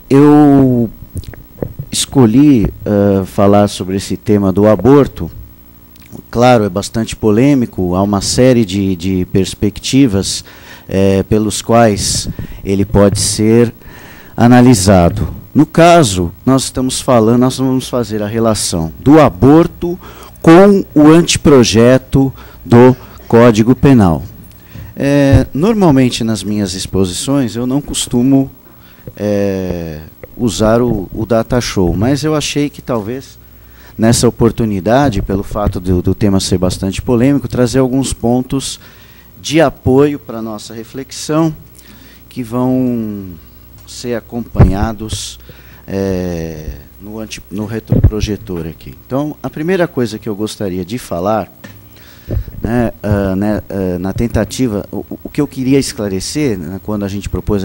Eu escolhi falar sobre esse tema do aborto. Claro, é bastante polêmico, há uma série de perspectivas pelos quais ele pode ser analisado. No caso, nós vamos fazer a relação do aborto com o anteprojeto do Código Penal. Normalmente, nas minhas exposições, eu não costumo usar o data show, mas eu achei que talvez, nessa oportunidade, pelo fato do tema ser bastante polêmico, trazer alguns pontos de apoio para a nossa reflexão, que vão ser acompanhados no retroprojetor aqui. Então, a primeira coisa que eu gostaria de falar, na tentativa, o que eu queria esclarecer, quando a gente propôs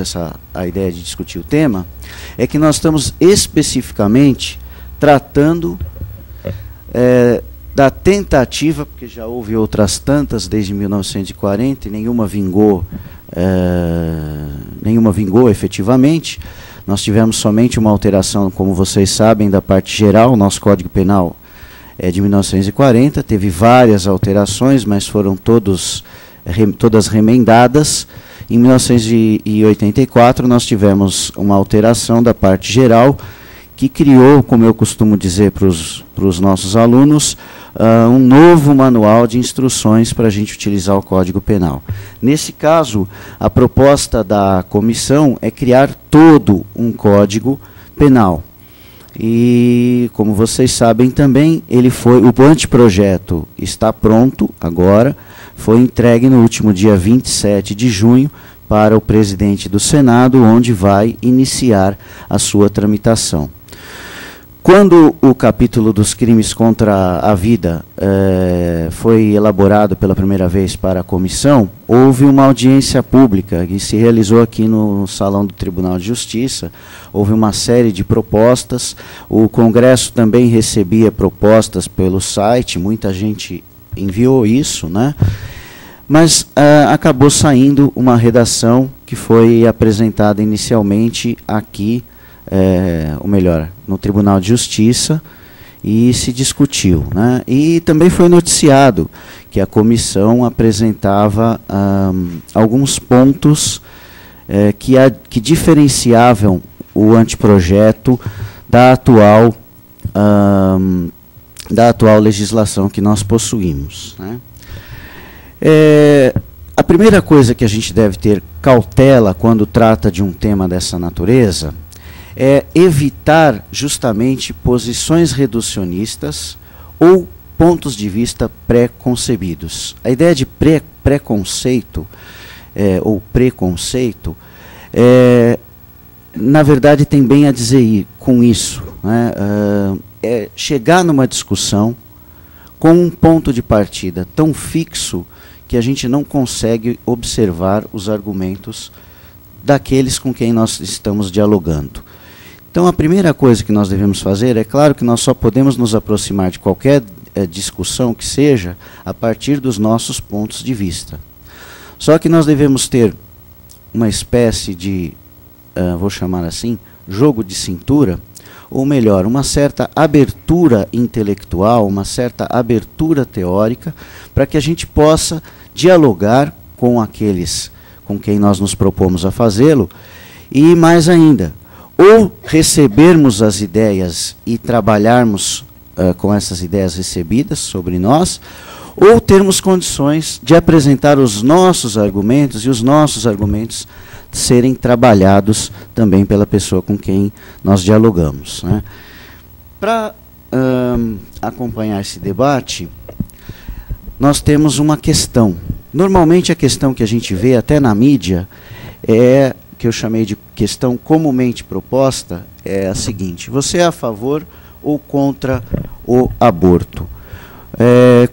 a ideia de discutir o tema, é que nós estamos especificamente tratando da tentativa, porque já houve outras tantas desde 1940 e nenhuma vingou efetivamente. Nós tivemos somente uma alteração, como vocês sabem, da parte geral. O nosso Código Penal é de 1940, teve várias alterações, mas foram todas remendadas. Em 1984, nós tivemos uma alteração da parte geral, que criou, como eu costumo dizer para os nossos alunos, um novo manual de instruções para a gente utilizar o Código Penal. Nesse caso, a proposta da comissão é criar todo um Código Penal. E, como vocês sabem também, o anteprojeto está pronto agora, foi entregue no último dia 27 de junho para o presidente do Senado, onde vai iniciar a sua tramitação. Quando o capítulo dos crimes contra a vida foi elaborado pela primeira vez para a comissão, houve uma audiência pública que se realizou aqui no Salão do Tribunal de Justiça. Houve uma série de propostas, o Congresso também recebia propostas pelo site, muita gente enviou isso, né? Mas acabou saindo uma redação que foi apresentada inicialmente aqui, ou melhor, no Tribunal de Justiça, e se discutiu, né? E também foi noticiado que a comissão apresentava alguns pontos que diferenciavam o anteprojeto da atual legislação que nós possuímos, né? A primeira coisa que a gente deve ter cautela quando trata de um tema dessa natureza é evitar justamente posições reducionistas ou pontos de vista pré-concebidos. A ideia de preconceito ou preconceito, na verdade, tem bem a dizer com isso, né? Chegar numa discussão com um ponto de partida tão fixo que a gente não consegue observar os argumentos daqueles com quem nós estamos dialogando. Então, a primeira coisa que nós devemos fazer, é claro que nós só podemos nos aproximar de qualquer discussão que seja a partir dos nossos pontos de vista. Só que nós devemos ter uma espécie de, vou chamar assim, jogo de cintura, ou melhor, uma certa abertura intelectual, uma certa abertura teórica, para que a gente possa dialogar com aqueles com quem nós nos propomos a fazê-lo, e mais ainda, ou recebermos as ideias e trabalharmos com essas ideias recebidas sobre nós, ou termos condições de apresentar os nossos argumentos e os nossos argumentos serem trabalhados também pela pessoa com quem nós dialogamos, né? Para acompanhar esse debate, nós temos uma questão. Normalmente a questão que a gente vê até na mídia que eu chamei de questão comumente proposta, é a seguinte: você é a favor ou contra o aborto?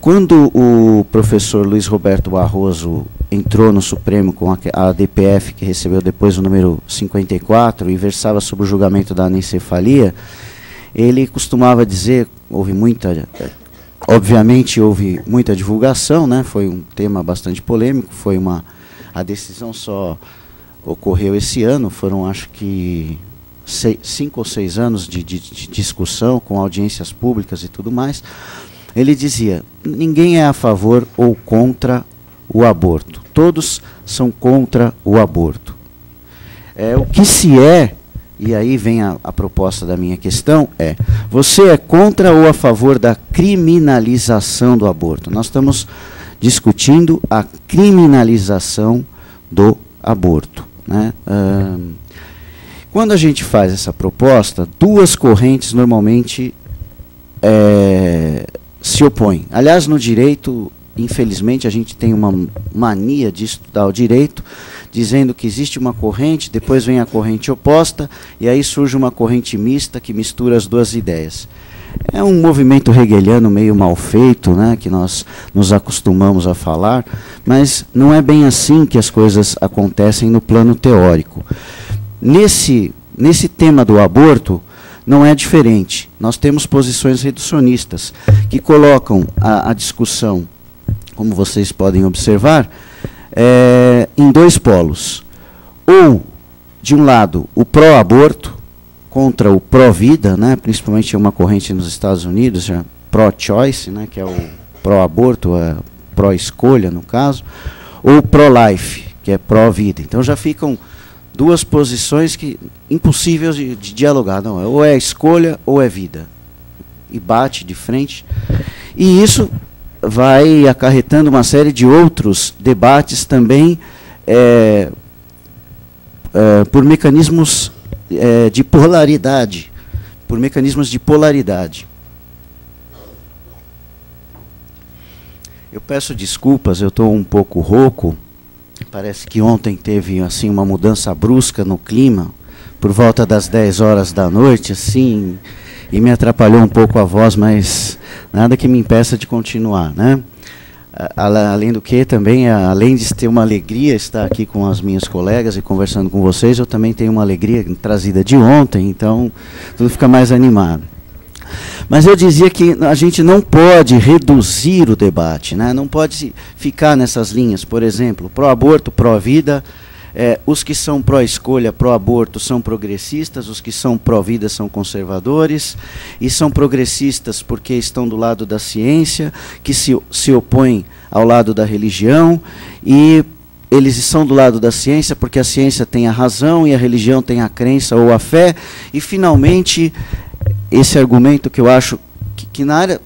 Quando o professor Luiz Roberto Barroso entrou no Supremo com a DPF, que recebeu depois o número 54, e versava sobre o julgamento da anencefalia, ele costumava dizer, obviamente houve muita divulgação, né? Foi um tema bastante polêmico, a decisão só ocorreu esse ano, foram acho que 5 ou 6 anos de discussão com audiências públicas e tudo mais. Ele dizia: ninguém é a favor ou contra o aborto, todos são contra o aborto. O que se é, e aí vem a proposta da minha questão, você é contra ou a favor da criminalização do aborto? Nós estamos discutindo a criminalização do aborto, né? Quando a gente faz essa proposta, duas correntes normalmente se opõem. Aliás, no direito, infelizmente, a gente tem uma mania de estudar o direito, dizendo que existe uma corrente, depois vem a corrente oposta, e aí surge uma corrente mista que mistura as duas ideias. É um movimento hegeliano meio mal feito, né, que nós nos acostumamos a falar, mas não é bem assim que as coisas acontecem no plano teórico. Nesse tema do aborto, não é diferente. Nós temos posições reducionistas, que colocam a discussão, como vocês podem observar, em dois polos. Ou, de um lado, o pró-aborto, contra o pró-vida, né, principalmente uma corrente nos Estados Unidos, pró-choice, né, que é o pró-aborto, pró-escolha, no caso, ou pró-life, que é pró-vida. Então já ficam duas posições que impossíveis de dialogar. Não, ou é escolha ou é vida. E bate de frente. E isso vai acarretando uma série de outros debates também por mecanismos de polaridade, por mecanismos de polaridade. Eu peço desculpas, eu estou um pouco rouco. Parece que ontem teve assim uma mudança brusca no clima, por volta das 10 horas da noite, assim, e me atrapalhou um pouco a voz, mas nada que me impeça de continuar, né? Além do que, também, além de ter uma alegria estar aqui com as minhas colegas e conversando com vocês, eu também tenho uma alegria trazida de ontem, então tudo fica mais animado. Mas eu dizia que a gente não pode reduzir o debate, né? Não pode ficar nessas linhas. Por exemplo, pró-aborto, pró-vida, os que são pró-escolha, pró-aborto são progressistas, os que são pró-vida são conservadores, e são progressistas porque estão do lado da ciência, que se opõem ao lado da religião, e eles estão do lado da ciência porque a ciência tem a razão e a religião tem a crença ou a fé, e finalmente esse argumento que eu acho que na área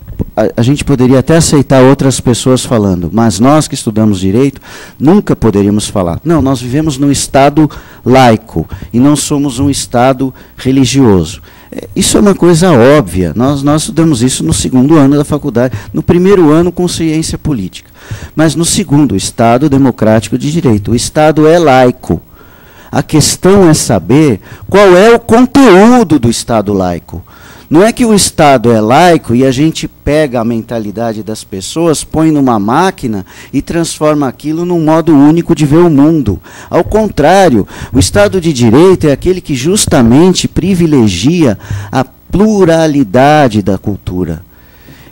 a gente poderia até aceitar outras pessoas falando, mas nós que estudamos direito nunca poderíamos falar. Não, nós vivemos num Estado laico e não somos um Estado religioso. Isso é uma coisa óbvia. Nós estudamos isso no segundo ano da faculdade, no primeiro ano com ciência política. Mas no segundo, Estado democrático de direito. O Estado é laico. A questão é saber qual é o conteúdo do Estado laico. Não é que o Estado é laico e a gente pega a mentalidade das pessoas, põe numa máquina e transforma aquilo num modo único de ver o mundo. Ao contrário, o Estado de Direito é aquele que justamente privilegia a pluralidade da cultura.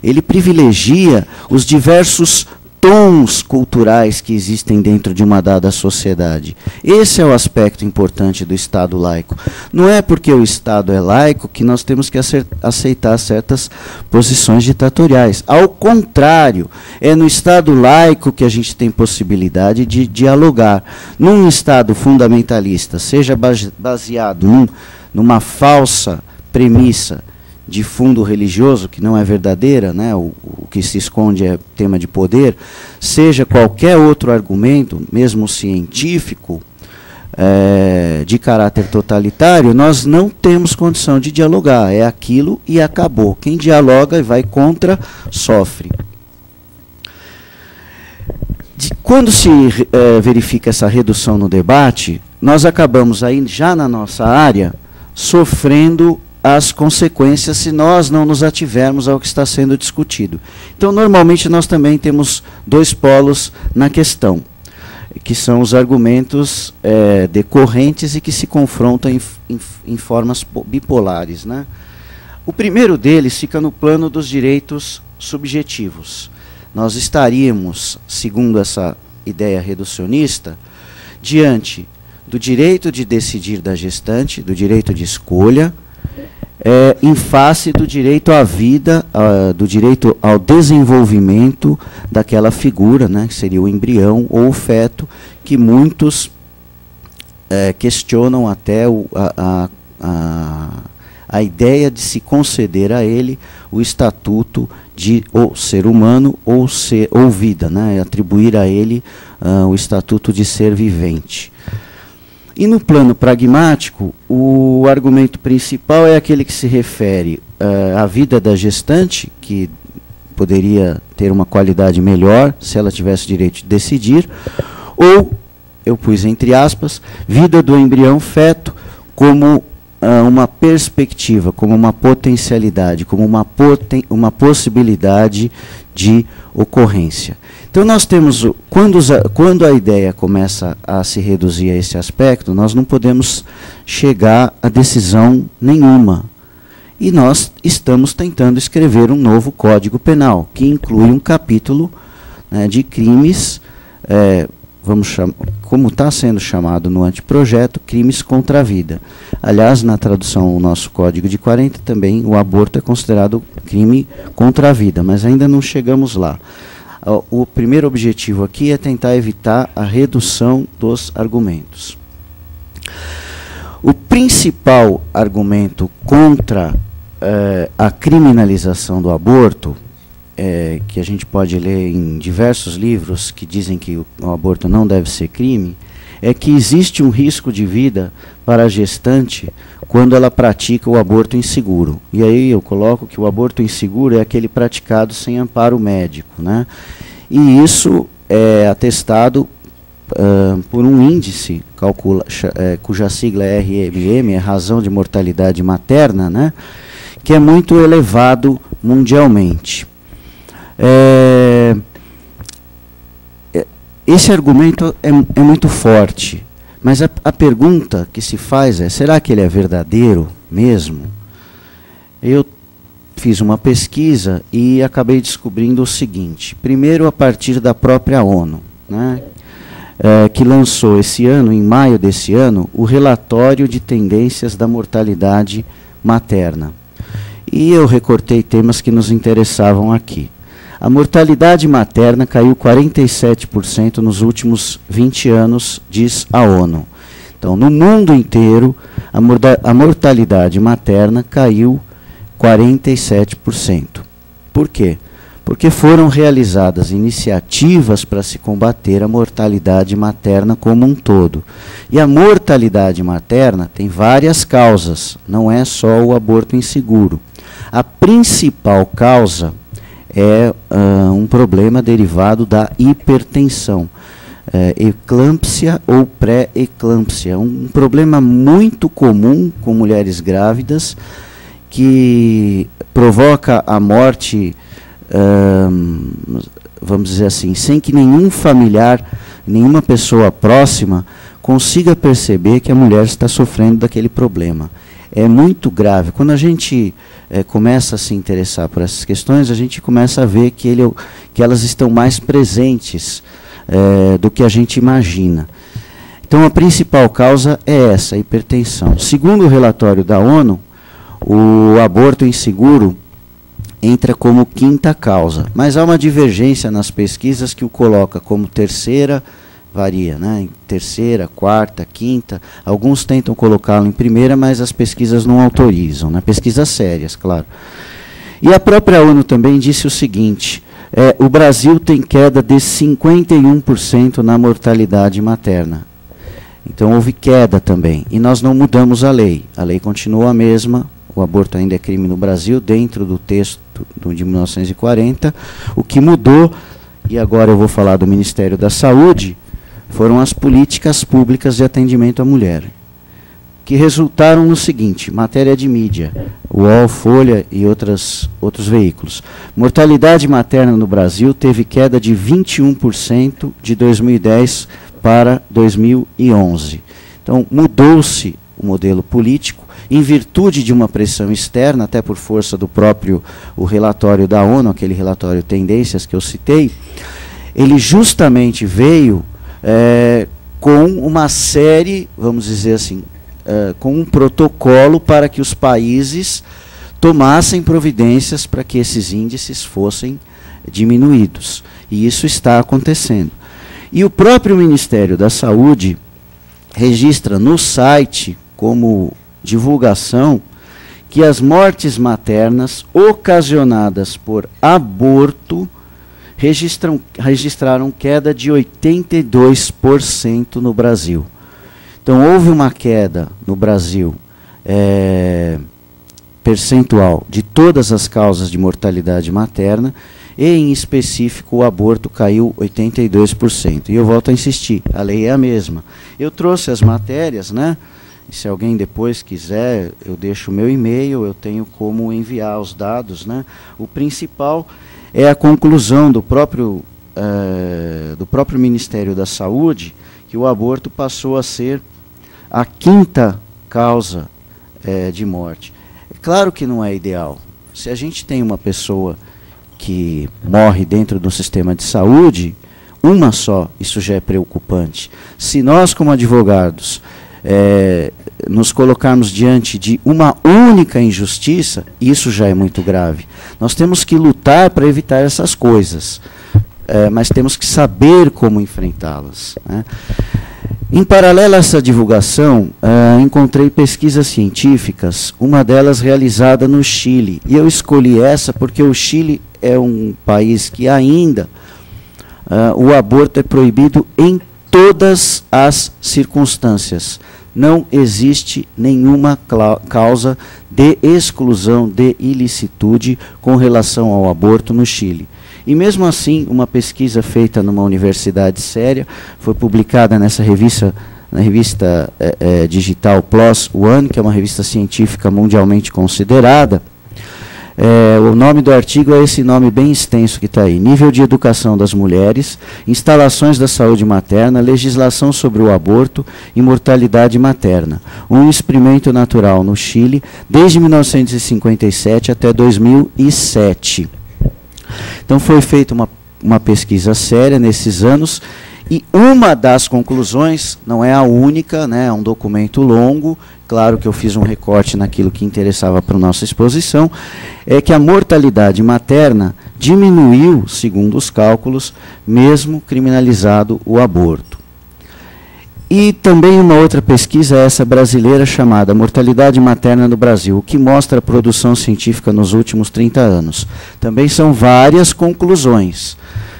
Ele privilegia os diversos tons culturais que existem dentro de uma dada sociedade. Esse é o aspecto importante do Estado laico. Não é porque o Estado é laico que nós temos que aceitar certas posições ditatoriais. Ao contrário, é no Estado laico que a gente tem possibilidade de dialogar. Num Estado fundamentalista, seja baseado numa falsa premissa de fundo religioso, que não é verdadeira, né, o que se esconde é tema de poder, seja qualquer outro argumento, mesmo científico, de caráter totalitário, nós não temos condição de dialogar. É aquilo e acabou. Quem dialoga e vai contra, sofre. Quando se verifica essa redução no debate, nós acabamos aí, já na nossa área, sofrendo as consequências se nós não nos ativermos ao que está sendo discutido. Então, normalmente, nós também temos dois polos na questão, que são os argumentos decorrentes e que se confrontam em formas bipolares, né? O primeiro deles fica no plano dos direitos subjetivos. Nós estaríamos, segundo essa ideia reducionista, diante do direito de decidir da gestante, do direito de escolha, em face do direito à vida, do direito ao desenvolvimento daquela figura, né, que seria o embrião ou o feto, que muitos questionam até a ideia de se conceder a ele o estatuto de ou ser humano ou vida, né, atribuir a ele o estatuto de ser vivente. E no plano pragmático, o argumento principal é aquele que se refere à vida da gestante, que poderia ter uma qualidade melhor se ela tivesse direito de decidir, ou, eu pus entre aspas, vida do embrião feto como uma perspectiva, como uma potencialidade, como uma possibilidade de ocorrência. Então nós temos, quando a ideia começa a se reduzir a esse aspecto, nós não podemos chegar a decisão nenhuma. E nós estamos tentando escrever um novo Código Penal, que inclui um capítulo, né, de crimes, como está sendo chamado no anteprojeto, crimes contra a vida. Aliás, na tradução do nosso Código de 40, também o aborto é considerado crime contra a vida, mas ainda não chegamos lá. O primeiro objetivo aqui é tentar evitar a redução dos argumentos. O principal argumento contra a criminalização do aborto, que a gente pode ler em diversos livros que dizem que o aborto não deve ser crime, é que existe um risco de vida para a gestante quando ela pratica o aborto inseguro. E aí eu coloco que o aborto inseguro é aquele praticado sem amparo médico, né? E isso é atestado por um índice, cuja sigla é RMM, é razão de mortalidade materna, né? Que é muito elevado mundialmente. Esse argumento é muito forte, mas a pergunta que se faz é, será que ele é verdadeiro mesmo? Eu fiz uma pesquisa e acabei descobrindo o seguinte. Primeiro, a partir da própria ONU, né, que lançou esse ano, em maio desse ano, o relatório de tendências da mortalidade materna. E eu recortei temas que nos interessavam aqui. A mortalidade materna caiu 47% nos últimos 20 anos, diz a ONU. Então, no mundo inteiro, a mortalidade materna caiu 47%. Por quê? Porque foram realizadas iniciativas para se combater a mortalidade materna como um todo. E a mortalidade materna tem várias causas, não é só o aborto inseguro. A principal causa é um problema derivado da hipertensão, eclâmpsia ou pré-eclâmpsia, um problema muito comum com mulheres grávidas, que provoca a morte, vamos dizer assim, sem que nenhum familiar, nenhuma pessoa próxima consiga perceber que a mulher está sofrendo daquele problema. É muito grave. Quando a gente começa a se interessar por essas questões, a gente começa a ver que elas estão mais presentes do que a gente imagina. Então, a principal causa é essa, a hipertensão. Segundo o relatório da ONU, o aborto inseguro entra como quinta causa, mas há uma divergência nas pesquisas que o coloca como terceira, varia, né? Em terceira, quarta, quinta. Alguns tentam colocá-lo em primeira, mas as pesquisas não autorizam, né? Pesquisas sérias, claro. E a própria ONU também disse o seguinte, o Brasil tem queda de 51% na mortalidade materna. Então houve queda também, e nós não mudamos a lei continua a mesma, o aborto ainda é crime no Brasil, dentro do texto de 1940, o que mudou, e agora eu vou falar do Ministério da Saúde, foram as políticas públicas de atendimento à mulher, que resultaram no seguinte, matéria de mídia, UOL, Folha e outros veículos. Mortalidade materna no Brasil teve queda de 21% de 2010 para 2011. Então, mudou-se o modelo político, em virtude de uma pressão externa, até por força do próprio o relatório da ONU, aquele relatório Tendências que eu citei, ele justamente veio com uma série, vamos dizer assim, com um protocolo para que os países tomassem providências para que esses índices fossem diminuídos. E isso está acontecendo. E o próprio Ministério da Saúde registra no site, como divulgação, que as mortes maternas ocasionadas por aborto registraram queda de 82% no Brasil. Então, houve uma queda no Brasil percentual de todas as causas de mortalidade materna, e, em específico, o aborto caiu 82%. E eu volto a insistir, a lei é a mesma. Eu trouxe as matérias, né? E se alguém depois quiser, eu deixo o meu e-mail, eu tenho como enviar os dados, né? O principal é a conclusão do próprio Ministério da Saúde, que o aborto passou a ser a 5ª causa de morte. É claro que não é ideal. Se a gente tem uma pessoa que morre dentro do sistema de saúde, uma só, isso já é preocupante. Se nós, como advogados, nos colocarmos diante de uma única injustiça, isso já é muito grave. Nós temos que lutar para evitar essas coisas, mas temos que saber como enfrentá-las, né? Em paralelo a essa divulgação, encontrei pesquisas científicas, uma delas realizada no Chile. E eu escolhi essa porque o Chile é um país que ainda o aborto é proibido em todas as circunstâncias. Não existe nenhuma causa de exclusão de ilicitude com relação ao aborto no Chile. E mesmo assim, uma pesquisa feita numa universidade séria, foi publicada nessa revista, na revista digital PLOS ONE, que é uma revista científica mundialmente considerada. O nome do artigo é esse nome bem extenso que está aí: Nível de Educação das Mulheres, Instalações da Saúde Materna, Legislação sobre o Aborto e Mortalidade Materna. Um experimento natural no Chile, desde 1957 até 2007. Então foi feita uma pesquisa séria nesses anos, e uma das conclusões, não é a única, né, é um documento longo, claro que eu fiz um recorte naquilo que interessava para a nossa exposição, é que a mortalidade materna diminuiu, segundo os cálculos, mesmo criminalizado o aborto. E também uma outra pesquisa, essa brasileira, chamada Mortalidade Materna no Brasil, o que mostra a produção científica nos últimos 30 anos. Também são várias conclusões.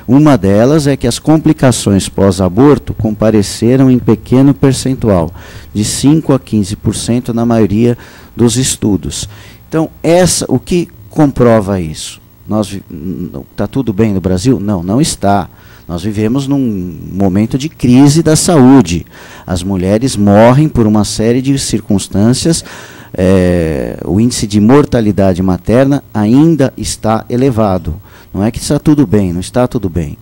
Uma delas é que as complicações pós-aborto compareceram em pequeno percentual, de 5% a 15% na maioria dos estudos. Então, o que comprova isso? Está tudo bem no Brasil? Não, não está. Nós vivemos num momento de crise da saúde. As mulheres morrem por uma série de circunstâncias. O índice de mortalidade materna ainda está elevado. Não é que está tudo bem, não está tudo bem.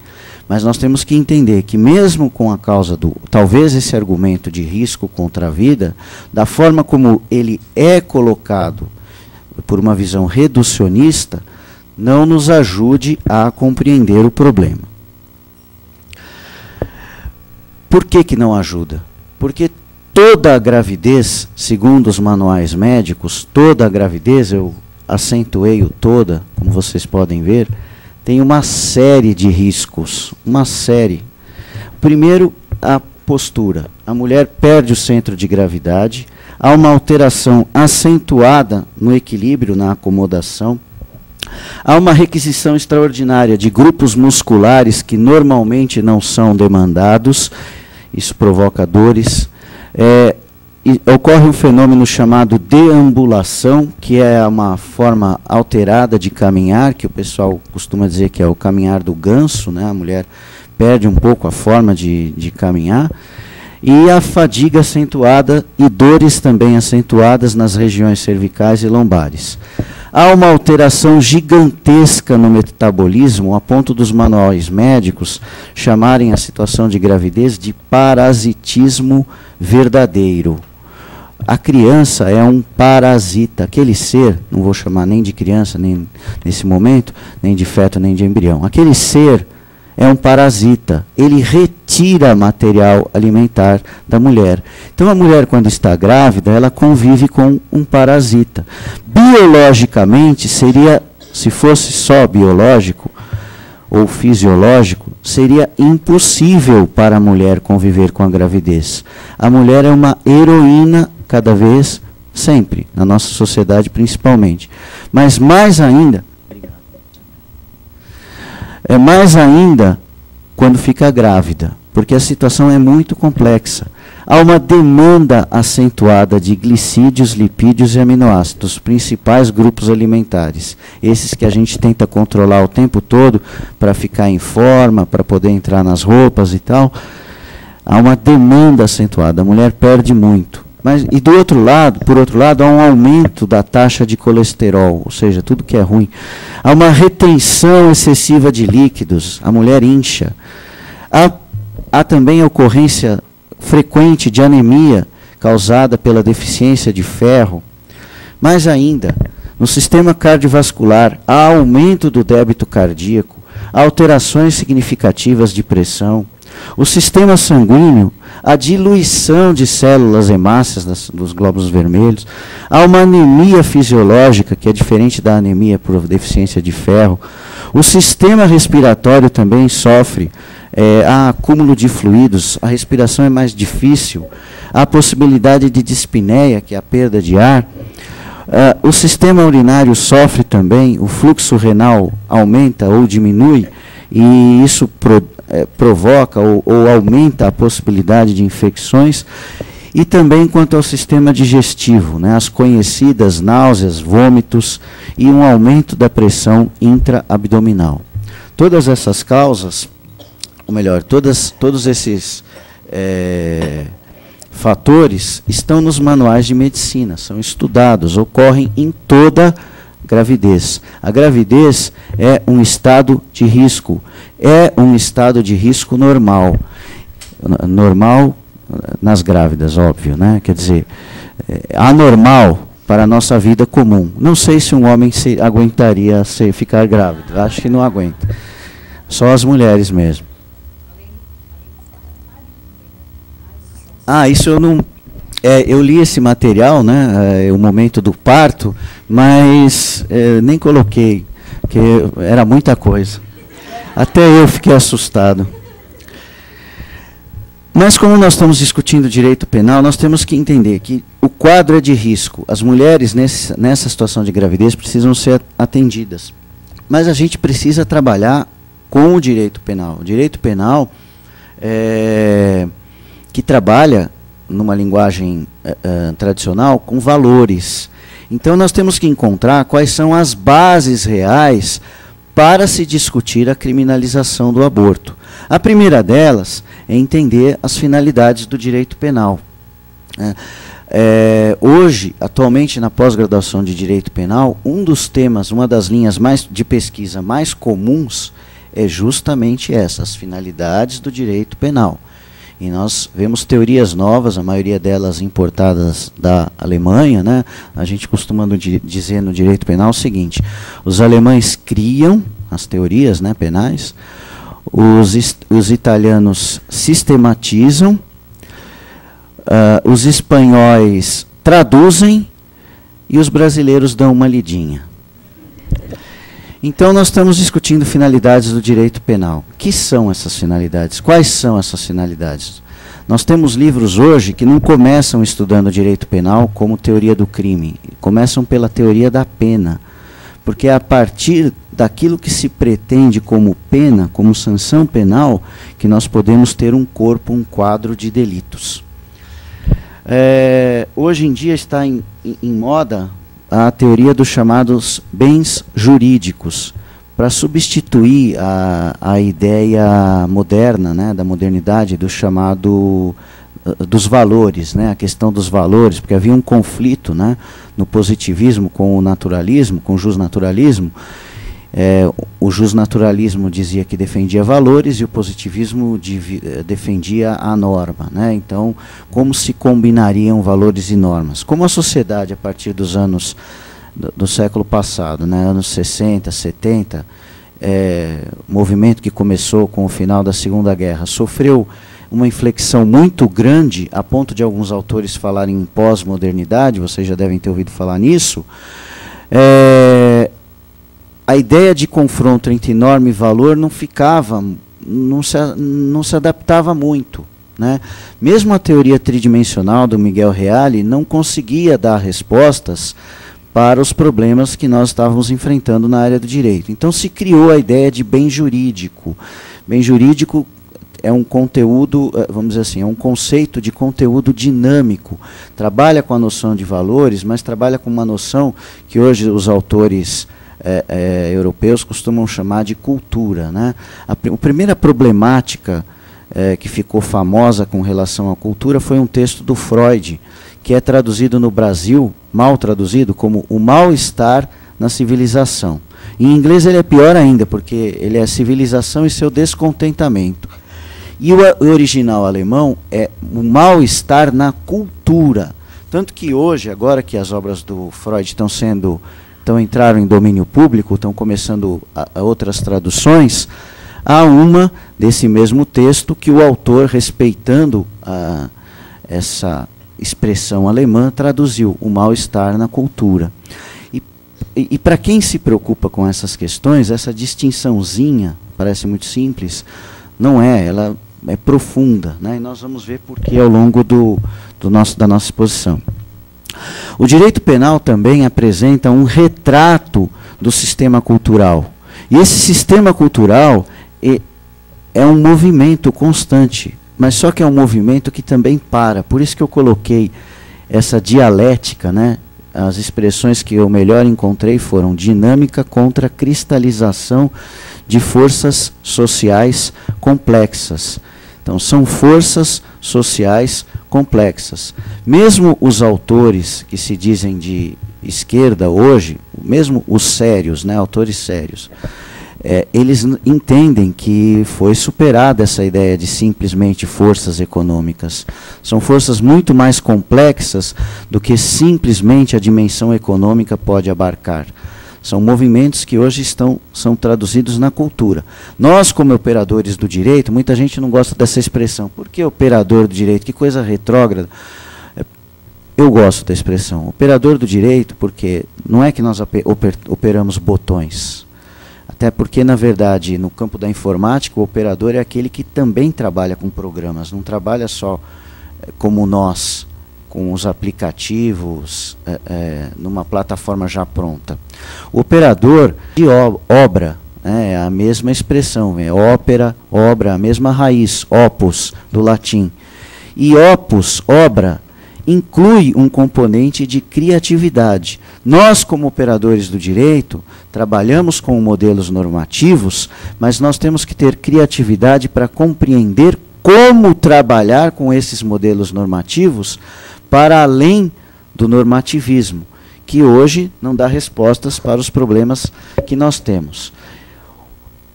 Mas nós temos que entender que mesmo com a causa talvez esse argumento de risco contra a vida, da forma como ele é colocado por uma visão reducionista, não nos ajude a compreender o problema. Por que não ajuda? Porque toda a gravidez, segundo os manuais médicos, toda a gravidez, eu acentuei o toda, como vocês podem ver, tem uma série de riscos, uma série. Primeiro, a postura. A mulher perde o centro de gravidade, há uma alteração acentuada no equilíbrio, na acomodação, há uma requisição extraordinária de grupos musculares que normalmente não são demandados, isso provoca dores. Ocorre um fenômeno chamado deambulação, que é uma forma alterada de caminhar, que o pessoal costuma dizer que é o caminhar do ganso, né? A mulher perde um pouco a forma de caminhar. E a fadiga acentuada e dores também acentuadas nas regiões cervicais e lombares. Há uma alteração gigantesca no metabolismo, a ponto dos manuais médicos chamarem a situação de gravidez de parasitismo verdadeiro. A criança é um parasita, aquele ser, não vou chamar nem de criança, nem nesse momento, nem de feto, nem de embrião. Aquele ser é um parasita, ele retira retira material alimentar da mulher. Então a mulher, quando está grávida, ela convive com um parasita. Biologicamente, seria, se fosse só biológico ou fisiológico, seria impossível para a mulher conviver com a gravidez. A mulher é uma heroína cada vez, sempre, na nossa sociedade principalmente. Mas mais ainda, quando fica grávida, porque a situação é muito complexa. Há uma demanda acentuada de glicídios, lipídios e aminoácidos, principais grupos alimentares. Esses que a gente tenta controlar o tempo todo para ficar em forma, para poder entrar nas roupas e tal. Há uma demanda acentuada, a mulher perde muito. E do outro lado, por outro lado, há um aumento da taxa de colesterol, ou seja, tudo que é ruim. Há uma retenção excessiva de líquidos, a mulher incha. Há também a ocorrência frequente de anemia causada pela deficiência de ferro. Mais ainda, no sistema cardiovascular, há aumento do débito cardíaco, há alterações significativas de pressão. O sistema sanguíneo, a diluição de células hemácias dos glóbulos vermelhos, há uma anemia fisiológica, que é diferente da anemia por deficiência de ferro. O sistema respiratório também sofre, há acúmulo de fluidos, a respiração é mais difícil, há a possibilidade de dispneia, que é a perda de ar. O sistema urinário sofre também, o fluxo renal aumenta ou diminui, e isso provoca ou aumenta a possibilidade de infecções. E também quanto ao sistema digestivo, né, as conhecidas náuseas, vômitos e um aumento da pressão intraabdominal. Todas essas causas, ou melhor, todos esses fatores estão nos manuais de medicina, são estudados, ocorrem em toda gravidez. A gravidez é um estado de risco, normal. Normal nas grávidas, óbvio, né? Quer dizer, anormal para a nossa vida comum. Não sei se um homem aguentaria ficar grávido, acho que não aguenta. Só as mulheres mesmo. Isso eu não... eu li esse material, né, o momento do parto, mas nem coloquei, porque era muita coisa. Até eu fiquei assustado. Mas como nós estamos discutindo direito penal, nós temos que entender que o quadro é de risco. As mulheres nessa situação de gravidez precisam ser atendidas. Mas a gente precisa trabalhar com o direito penal. O direito penal que trabalha numa linguagem tradicional, com valores. Então nós temos que encontrar quais são as bases reais para se discutir a criminalização do aborto. A primeira delas é entender as finalidades do direito penal. Hoje, atualmente na pós-graduação de direito penal, um dos temas, uma das linhas de pesquisa mais comuns é justamente essas, as finalidades do direito penal. E nós vemos teorias novas, a maioria delas importadas da Alemanha, né? A gente costuma dizer no direito penal o seguinte: os alemães criam as teorias, né, penais, os italianos sistematizam, os espanhóis traduzem e os brasileiros dão uma lidinha. Então nós estamos discutindo finalidades do direito penal. O que são essas finalidades? Quais são essas finalidades? Nós temos livros hoje que não começam estudando direito penal como teoria do crime, começam pela teoria da pena, porque é a partir daquilo que se pretende como pena, como sanção penal, que nós podemos ter um corpo, um quadro de delitos. Hoje em dia está em moda a teoria dos chamados bens jurídicos, para substituir a ideia moderna, né, da modernidade, do chamado dos valores, né, a questão dos valores, porque havia um conflito, né, no positivismo com o naturalismo, com o justnaturalismo. O justnaturalismo dizia que defendia valores e o positivismo defendia a norma, né? Então, como se combinariam valores e normas? Como a sociedade, a partir dos anos do século passado, né, anos 60, 70, movimento que começou com o final da Segunda Guerra, sofreu uma inflexão muito grande, a ponto de alguns autores falarem em pós-modernidade, vocês já devem ter ouvido falar nisso, a ideia de confronto entre norma e valor não se adaptava muito, né? Mesmo a teoria tridimensional do Miguel Reale não conseguia dar respostas para os problemas que nós estávamos enfrentando na área do direito. Então se criou a ideia de bem jurídico. Bem jurídico é um conteúdo, vamos dizer assim, é um conceito de conteúdo dinâmico. Trabalha com a noção de valores, mas trabalha com uma noção que hoje os autores europeus costumam chamar de cultura, né? A primeira problemática que ficou famosa com relação à cultura foi um texto do Freud, que é traduzido no Brasil, mal traduzido, como o mal-estar na civilização. Em inglês ele é pior ainda, porque ele é civilização e seu descontentamento. E o original alemão é o mal-estar na cultura. Tanto que hoje, agora que as obras do Freud entraram em domínio público, estão começando a outras traduções, há uma desse mesmo texto que o autor, respeitando essa expressão alemã, traduziu o mal-estar na cultura. E para quem se preocupa com essas questões, essa distinçãozinha, parece muito simples, não é, ela é profunda, né? E nós vamos ver por que ao longo da nossa exposição. O direito penal também apresenta um retrato do sistema cultural. E esse sistema cultural é um movimento constante, mas só que é um movimento que também para. Por isso que eu coloquei essa dialética, né? As expressões que eu melhor encontrei foram dinâmica contra cristalização de forças sociais complexas. Então, são forças sociais complexas. Mesmo os autores que se dizem de esquerda hoje, mesmo os sérios, né, autores sérios, eles entendem que foi superada essa ideia de simplesmente forças econômicas. São forças muito mais complexas do que simplesmente a dimensão econômica pode abarcar. São movimentos que hoje são traduzidos na cultura. Nós, como operadores do direito, muita gente não gosta dessa expressão. Por que operador do direito? Que coisa retrógrada. Eu gosto da expressão. Operador do direito, porque não é que nós operamos botões. Até porque, na verdade, no campo da informática, o operador é aquele que também trabalha com programas, não trabalha só como nós, com os aplicativos, numa plataforma já pronta. O operador de obra, é a mesma expressão, é ópera, obra, a mesma raiz, opus, do latim. E opus, obra, inclui um componente de criatividade. Nós, como operadores do direito, trabalhamos com modelos normativos, mas nós temos que ter criatividade para compreender como trabalhar com esses modelos normativos para além do normativismo, que hoje não dá respostas para os problemas que nós temos.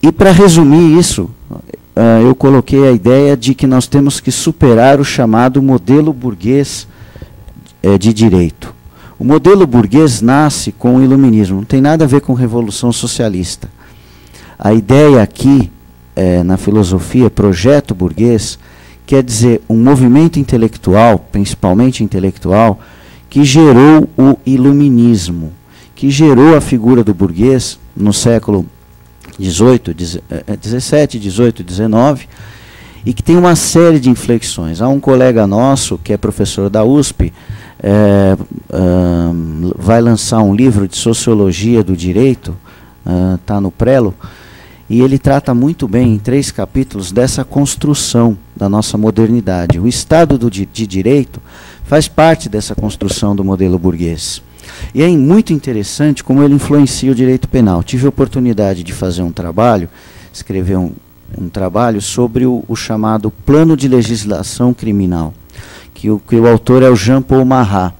E para resumir isso, eu coloquei a ideia de que nós temos que superar o chamado modelo burguês de direito. O modelo burguês nasce com o iluminismo, não tem nada a ver com revolução socialista. A ideia aqui, na filosofia, projeto burguês, quer dizer um movimento intelectual, principalmente intelectual, que gerou o iluminismo, que gerou a figura do burguês no século XVII, XVII, XIX, e que tem uma série de inflexões. Há um colega nosso, que é professor da USP, vai lançar um livro de sociologia do direito, está no prelo, e ele trata muito bem, em 3 capítulos, dessa construção da nossa modernidade. O Estado de Direito faz parte dessa construção do modelo burguês. E é muito interessante como ele influencia o direito penal. Tive a oportunidade de fazer um trabalho, escrever um trabalho sobre o chamado Plano de Legislação Criminal, que o autor é o Jean-Paul Marat.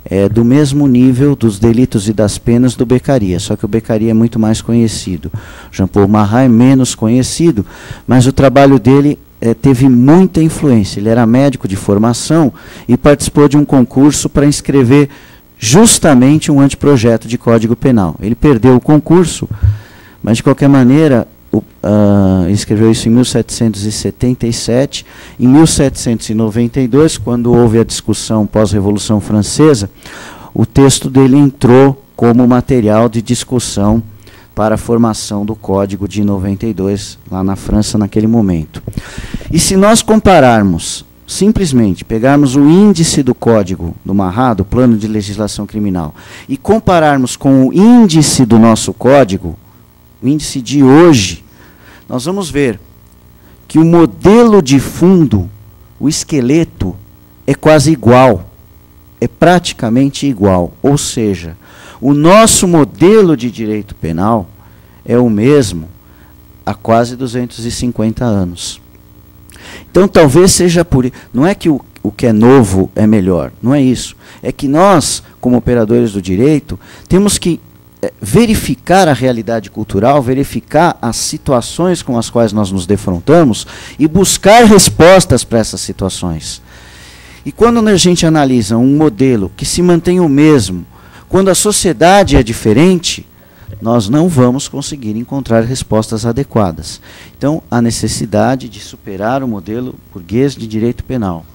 É do mesmo nível dos delitos e das penas do Beccaria, só que o Beccaria é muito mais conhecido. Jean-Paul Marat é menos conhecido, mas o trabalho dele teve muita influência. Ele era médico de formação e participou de um concurso para inscrever justamente um anteprojeto de Código Penal. Ele perdeu o concurso Mas, de qualquer maneira, ele escreveu isso em 1777. Em 1792, quando houve a discussão pós-Revolução Francesa, o texto dele entrou como material de discussão para a formação do Código de 92, lá na França, naquele momento. E se nós compararmos, simplesmente pegarmos o índice do Código do Marat, do Plano de Legislação Criminal, e compararmos com o índice do nosso Código, o índice de hoje, nós vamos ver que o modelo de fundo, o esqueleto, é quase igual, é praticamente igual. Ou seja, o nosso modelo de direito penal é o mesmo há quase 250 anos. Então, talvez seja por isso. Não é que o que é novo é melhor, não é isso. É que nós, como operadores do direito, temos que verificar a realidade cultural, verificar as situações com as quais nós nos defrontamos e buscar respostas para essas situações. E quando a gente analisa um modelo que se mantém o mesmo, quando a sociedade é diferente, nós não vamos conseguir encontrar respostas adequadas. Então, a necessidade de superar o modelo burguês de direito penal.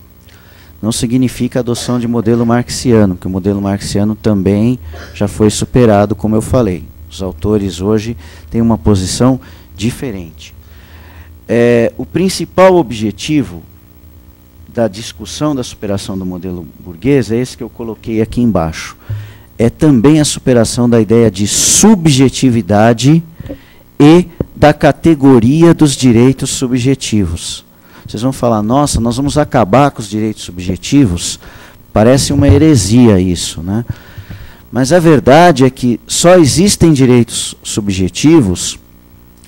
Não significa a adoção de modelo marxiano, que o modelo marxiano também já foi superado, como eu falei. Os autores hoje têm uma posição diferente. O principal objetivo da discussão da superação do modelo burguês é esse que eu coloquei aqui embaixo. É também a superação da ideia de subjetividade e da categoria dos direitos subjetivos. Vocês vão falar, nossa, nós vamos acabar com os direitos subjetivos? Parece uma heresia isso, né? Mas a verdade é que só existem direitos subjetivos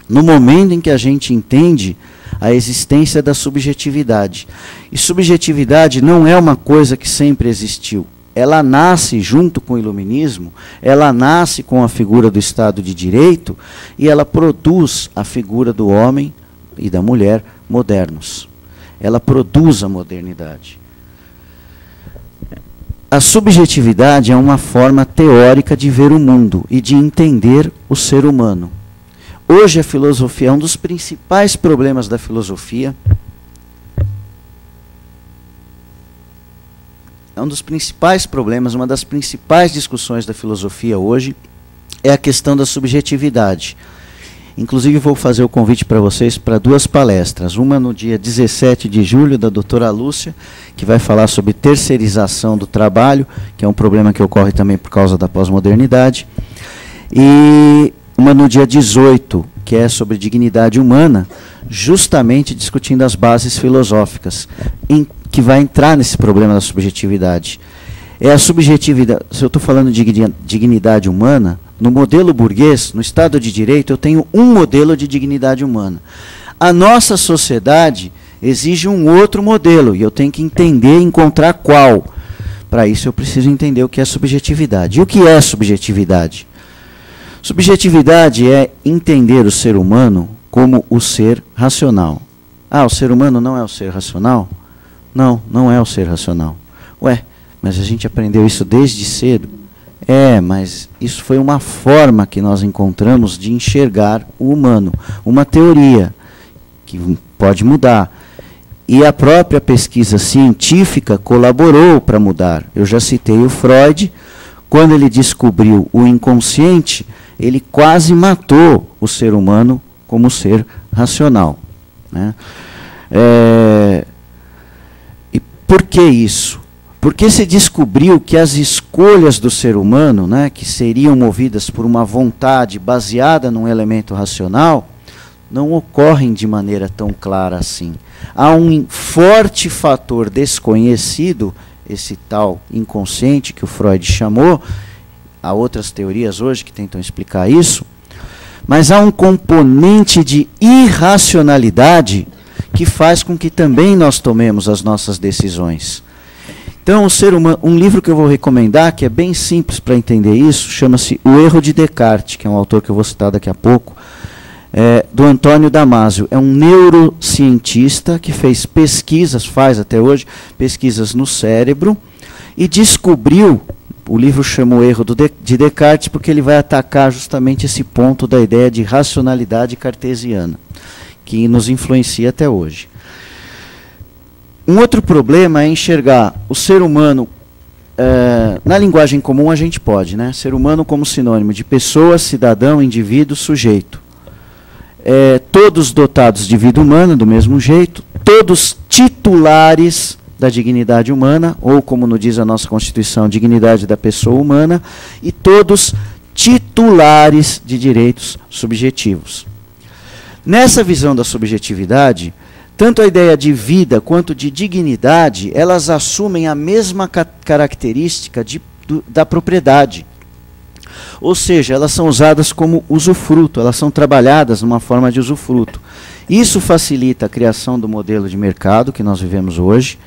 no momento em que a gente entende a existência da subjetividade. E subjetividade não é uma coisa que sempre existiu. Ela nasce junto com o iluminismo, ela nasce com a figura do Estado de Direito e ela produz a figura do homem e da mulher modernos. Ela produz a modernidade. A subjetividade é uma forma teórica de ver o mundo e de entender o ser humano. Hoje a filosofia é um dos principais problemas da filosofia. É um dos principais problemas, uma das principais discussões da filosofia hoje é a questão da subjetividade. Inclusive vou fazer o convite para vocês para 2 palestras. Uma no dia 17 de julho, da doutora Lúcia, que vai falar sobre terceirização do trabalho, que é um problema que ocorre também por causa da pós-modernidade. E uma no dia 18, que é sobre dignidade humana, justamente discutindo as bases filosóficas, que vai entrar nesse problema da subjetividade. É a subjetividade, se eu estou falando de dignidade humana, no modelo burguês, no Estado de Direito, eu tenho um modelo de dignidade humana. A nossa sociedade exige um outro modelo, e eu tenho que entender e encontrar qual. Para isso eu preciso entender o que é subjetividade. E o que é subjetividade? Subjetividade é entender o ser humano como o ser racional. Ah, o ser humano não é o ser racional? Não, não é o ser racional. Ué, mas a gente aprendeu isso desde cedo. Mas isso foi uma forma que nós encontramos de enxergar o humano. Uma teoria que pode mudar. E a própria pesquisa científica colaborou para mudar. Eu já citei o Freud. Quando ele descobriu o inconsciente, ele quase matou o ser humano como ser racional, né? E por que isso? Porque se descobriu que as escolhas do ser humano, né, que seriam movidas por uma vontade baseada num elemento racional, não ocorrem de maneira tão clara assim. Há um forte fator desconhecido, esse tal inconsciente que o Freud chamou, há outras teorias hoje que tentam explicar isso, mas há um componente de irracionalidade que faz com que também nós tomemos as nossas decisões. Então, o ser humano, um livro que eu vou recomendar, que é bem simples para entender isso, chama-se O Erro de Descartes, que é um autor que eu vou citar daqui a pouco, do Antônio Damasio. É um neurocientista que fez pesquisas, faz até hoje, pesquisas no cérebro, e descobriu, o livro chama O Erro de Descartes porque ele vai atacar justamente esse ponto da ideia de racionalidade cartesiana, que nos influencia até hoje. Um outro problema é enxergar o ser humano, na linguagem comum a gente pode, né? Ser humano como sinônimo de pessoa, cidadão, indivíduo, sujeito. Todos dotados de vida humana, do mesmo jeito, todos titulares da dignidade humana, ou como nos diz a nossa Constituição, dignidade da pessoa humana, e todos titulares de direitos subjetivos. Nessa visão da subjetividade, tanto a ideia de vida quanto de dignidade, elas assumem a mesma característica da propriedade. Ou seja, elas são usadas como usufruto, elas são trabalhadas numa forma de usufruto. Isso facilita a criação do modelo de mercado que nós vivemos hoje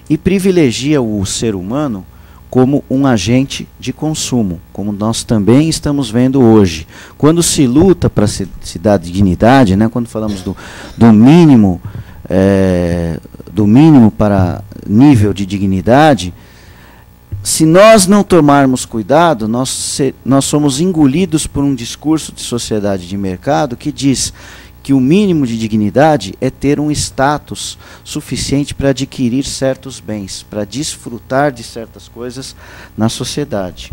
e privilegia o ser humano como um agente de consumo, como nós também estamos vendo hoje. Quando se luta para se dar dignidade, né, quando falamos do mínimo para nível de dignidade, se nós não tomarmos cuidado, nós somos engolidos por um discurso de sociedade de mercado que diz que o mínimo de dignidade é ter um status suficiente para adquirir certos bens, para desfrutar de certas coisas na sociedade.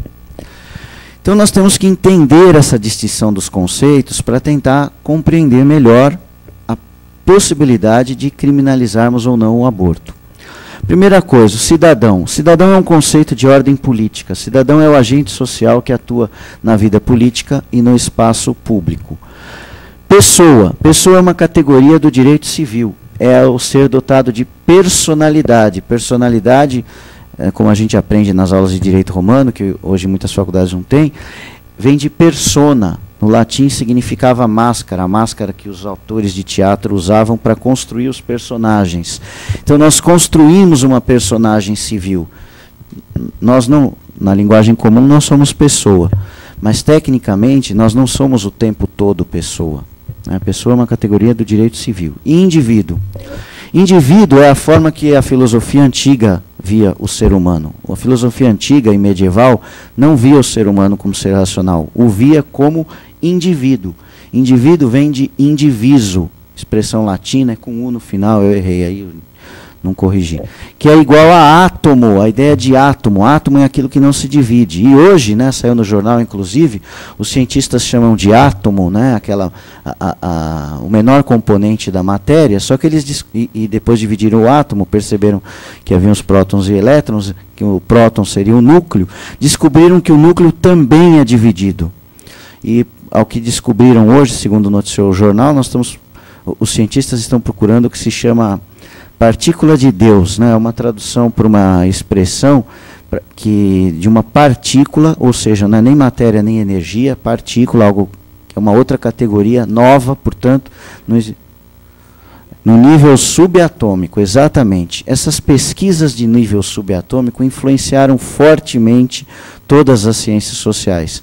Então nós temos que entender essa distinção dos conceitos para tentar compreender melhor a possibilidade de criminalizarmos ou não o aborto. Primeira coisa, o cidadão. Cidadão é um conceito de ordem política. Cidadão é o agente social que atua na vida política e no espaço público. Pessoa. Pessoa é uma categoria do direito civil. É o ser dotado de personalidade. Personalidade, como a gente aprende nas aulas de direito romano, que hoje muitas faculdades não têm, vem de persona. No latim significava máscara, a máscara que os autores de teatro usavam para construir os personagens. Então nós construímos uma personagem civil. Nós não, na linguagem comum, nós somos pessoa, mas tecnicamente nós não somos o tempo todo pessoa. A pessoa é uma categoria do direito civil. E indivíduo. Indivíduo é a forma que a filosofia antiga via o ser humano. A filosofia antiga e medieval não via o ser humano como ser racional, o via como indivíduo. Indivíduo vem de indiviso, expressão latina, com U no final, eu errei, aí eu não corrigi. Que é igual a átomo, a ideia de átomo. Átomo é aquilo que não se divide. E hoje, né, saiu no jornal, inclusive, os cientistas chamam de átomo, né, o menor componente da matéria, só que eles, e depois dividiram o átomo, perceberam que havia os prótons e elétrons, que o próton seria o núcleo, descobriram que o núcleo também é dividido. E ao que descobriram hoje, segundo noticiou o jornal, os cientistas estão procurando o que se chama partícula de Deus, né? Uma tradução para uma expressão de uma partícula, ou seja, não é nem matéria nem energia, partícula, algo que é uma outra categoria nova, portanto, no nível subatômico, exatamente. Essas pesquisas de nível subatômico influenciaram fortemente todas as ciências sociais.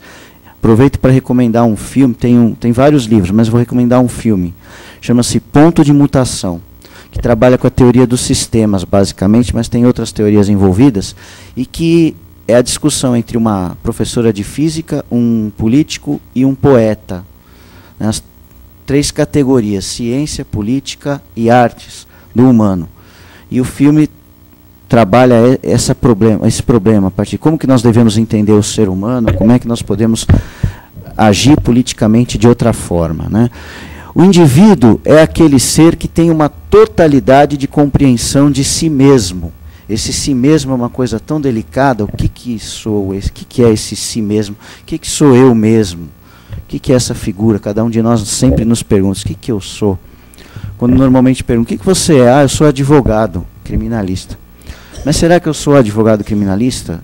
Aproveito para recomendar um filme, tem vários livros, mas vou recomendar um filme, chama-se Ponto de Mutação, que trabalha com a teoria dos sistemas, basicamente, mas tem outras teorias envolvidas, e que é a discussão entre uma professora de física, um político e um poeta. As três categorias, ciência, política e artes do humano. E o filme trabalha esse problema, a partir de como que nós devemos entender o ser humano, como é que nós podemos agir politicamente de outra forma, né? O indivíduo é aquele ser que tem uma totalidade de compreensão de si mesmo. Esse si mesmo é uma coisa tão delicada. O que sou? O que é esse si mesmo? O que sou eu mesmo? O que é essa figura? Cada um de nós sempre nos pergunta, o que eu sou? Quando normalmente perguntam, o que você é? Eu sou advogado criminalista. Mas será que eu sou advogado criminalista?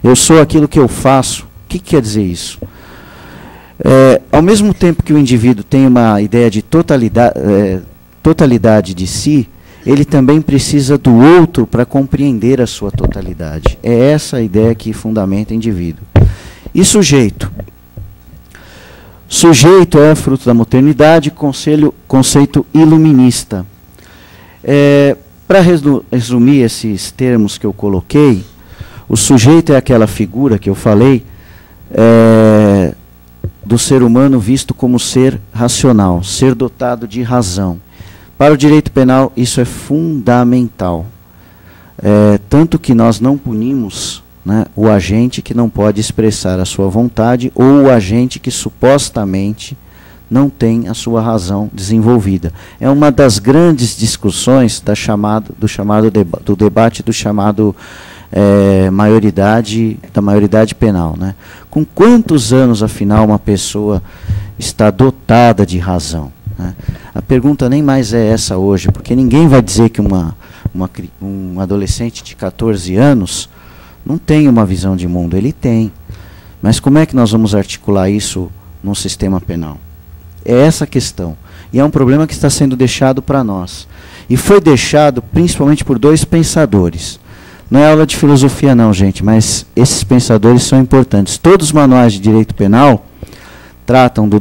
Eu sou aquilo que eu faço. O que quer dizer isso? Ao mesmo tempo que o indivíduo tem uma ideia de totalidade de si, ele também precisa do outro para compreender a sua totalidade. É essa a ideia que fundamenta o indivíduo. E sujeito? Sujeito é fruto da modernidade, conceito iluminista. Para resumir esses termos que eu coloquei, O sujeito é aquela figura que eu falei, do ser humano visto como ser racional, ser dotado de razão. Para o direito penal, isso é fundamental. Tanto que nós não punimos, né, o agente que não pode expressar a sua vontade ou o agente que supostamente não tem a sua razão desenvolvida. É uma das grandes discussões do debate do chamado maioridade penal, né? Com quantos anos, afinal, uma pessoa está dotada de razão, né? A pergunta nem mais é essa hoje, porque ninguém vai dizer que um adolescente de 14 anos não tem uma visão de mundo. Ele tem. Mas como é que nós vamos articular isso num sistema penal? É essa a questão. E é um problema que está sendo deixado para nós. E foi deixado principalmente por dois pensadores. Não é aula de filosofia não, gente, mas esses pensadores são importantes. Todos os manuais de direito penal tratam do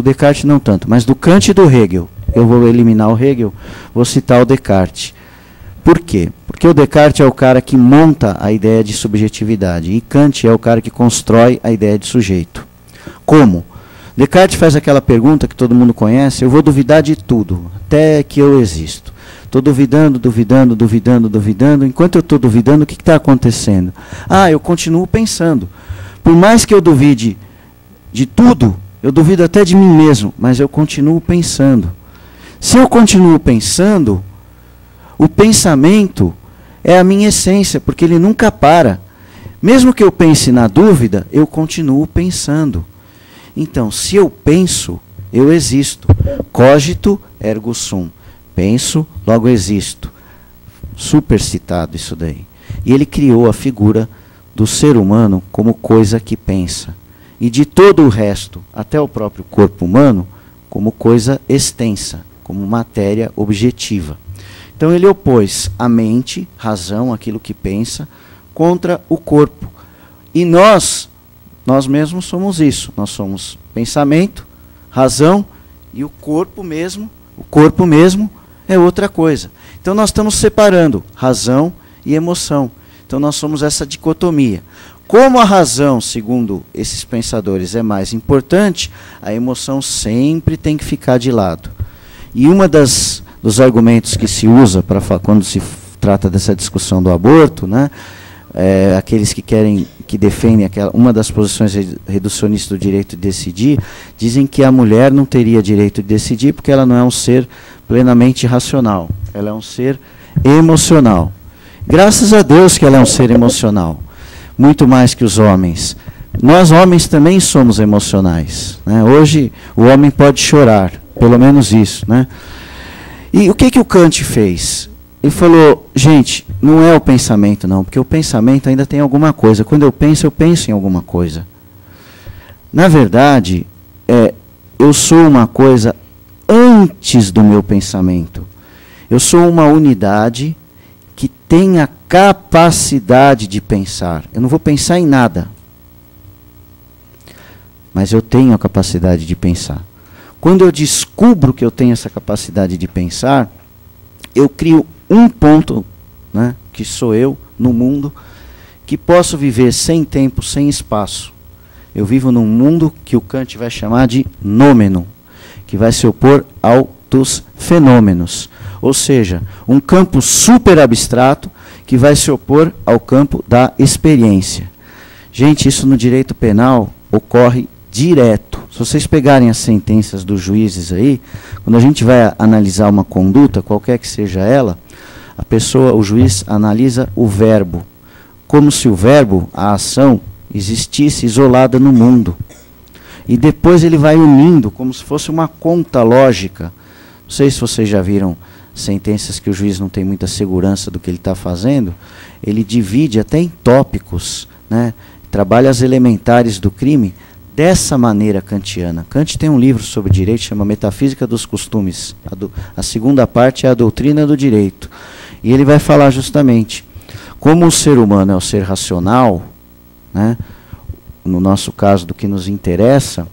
Descartes não tanto, mas do Kant e do Hegel. Eu vou eliminar o Hegel, vou citar o Descartes. Por quê? Porque o Descartes é o cara que monta a ideia de subjetividade e Kant é o cara que constrói a ideia de sujeito. Como? Descartes faz aquela pergunta que todo mundo conhece: eu vou duvidar de tudo, até que eu existo. Estou duvidando. Enquanto eu estou duvidando, o que está acontecendo? Eu continuo pensando. Por mais que eu duvide de tudo, eu duvido até de mim mesmo, mas eu continuo pensando. Se eu continuo pensando, o pensamento é a minha essência, porque ele nunca para. Mesmo que eu pense na dúvida, eu continuo pensando. Então, se eu penso, eu existo. Cogito ergo sum. Penso, logo existo. Super citado isso daí. E ele criou a figura do ser humano como coisa que pensa. E de todo o resto, até o próprio corpo humano, como coisa extensa, como matéria objetiva. Então ele opôs a mente, razão, aquilo que pensa, contra o corpo. E nós mesmos somos isso. Nós somos pensamento, razão e o corpo mesmo é outra coisa. Então nós estamos separando razão e emoção. Então nós somos essa dicotomia. Como a razão, segundo esses pensadores, é mais importante, a emoção sempre tem que ficar de lado. E uma dos argumentos que se usa quando se trata dessa discussão do aborto, né, aqueles que defendem uma das posições reducionistas do direito de decidir, dizem que a mulher não teria direito de decidir porque ela não é um ser plenamente racional, ela é um ser emocional. Graças a Deus que ela é um ser emocional, muito mais que os homens. Nós homens também somos emocionais, né? Hoje o homem pode chorar, pelo menos isso, né? E o que o Kant fez? Ele falou: gente, não é o pensamento não, porque o pensamento ainda tem alguma coisa. Quando eu penso em alguma coisa. Na verdade, eu sou uma coisa antes do meu pensamento. Eu sou uma unidade que tem a capacidade de pensar. Eu não vou pensar em nada, mas eu tenho a capacidade de pensar. Quando eu descubro que eu tenho essa capacidade de pensar, eu crio um ponto, né, que sou eu, no mundo, que posso viver sem tempo, sem espaço. Eu vivo num mundo que o Kant vai chamar de nômeno, que vai se opor dos fenômenos. Ou seja, um campo super abstrato que vai se opor ao campo da experiência. Gente, isso no direito penal ocorre direto. Se vocês pegarem as sentenças dos juízes aí, quando a gente vai analisar uma conduta, qualquer que seja ela, o juiz analisa o verbo, como se o verbo, a ação, existisse isolada no mundo. E depois ele vai unindo, como se fosse uma conta lógica. Não sei se vocês já viram sentenças que o juiz não tem muita segurança do que ele está fazendo. Ele divide até em tópicos, né? Trabalha as elementares do crime dessa maneira kantiana. Kant tem um livro sobre direito, chama Metafísica dos Costumes. A segunda parte é a doutrina do direito. E ele vai falar justamente como o ser humano é o ser racional, né? No nosso caso, do que nos interessa,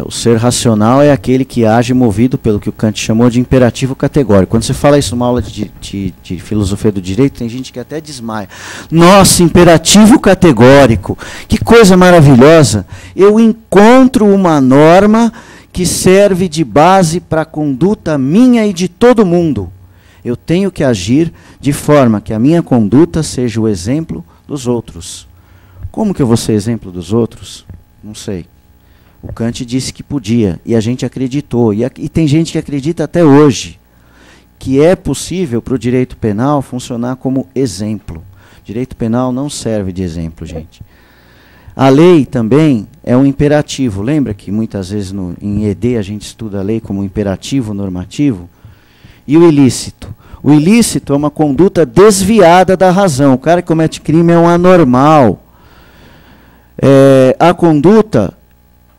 O ser racional é aquele que age movido pelo que o Kant chamou de imperativo categórico. Quando você fala isso numa aula de filosofia do direito, tem gente que até desmaia. Nossa, imperativo categórico, que coisa maravilhosa! Eu encontro uma norma que serve de base para a conduta minha e de todo mundo. Eu tenho que agir de forma que a minha conduta seja o exemplo dos outros. Como que eu vou ser exemplo dos outros? Não sei. O Kant disse que podia, e a gente acreditou. E tem gente que acredita até hoje que é possível para o direito penal funcionar como exemplo. Direito penal não serve de exemplo, gente. A lei também é um imperativo. Lembra que muitas vezes em ED a gente estuda a lei como imperativo normativo? E o ilícito? O ilícito é uma conduta desviada da razão. O cara que comete crime é um anormal. A conduta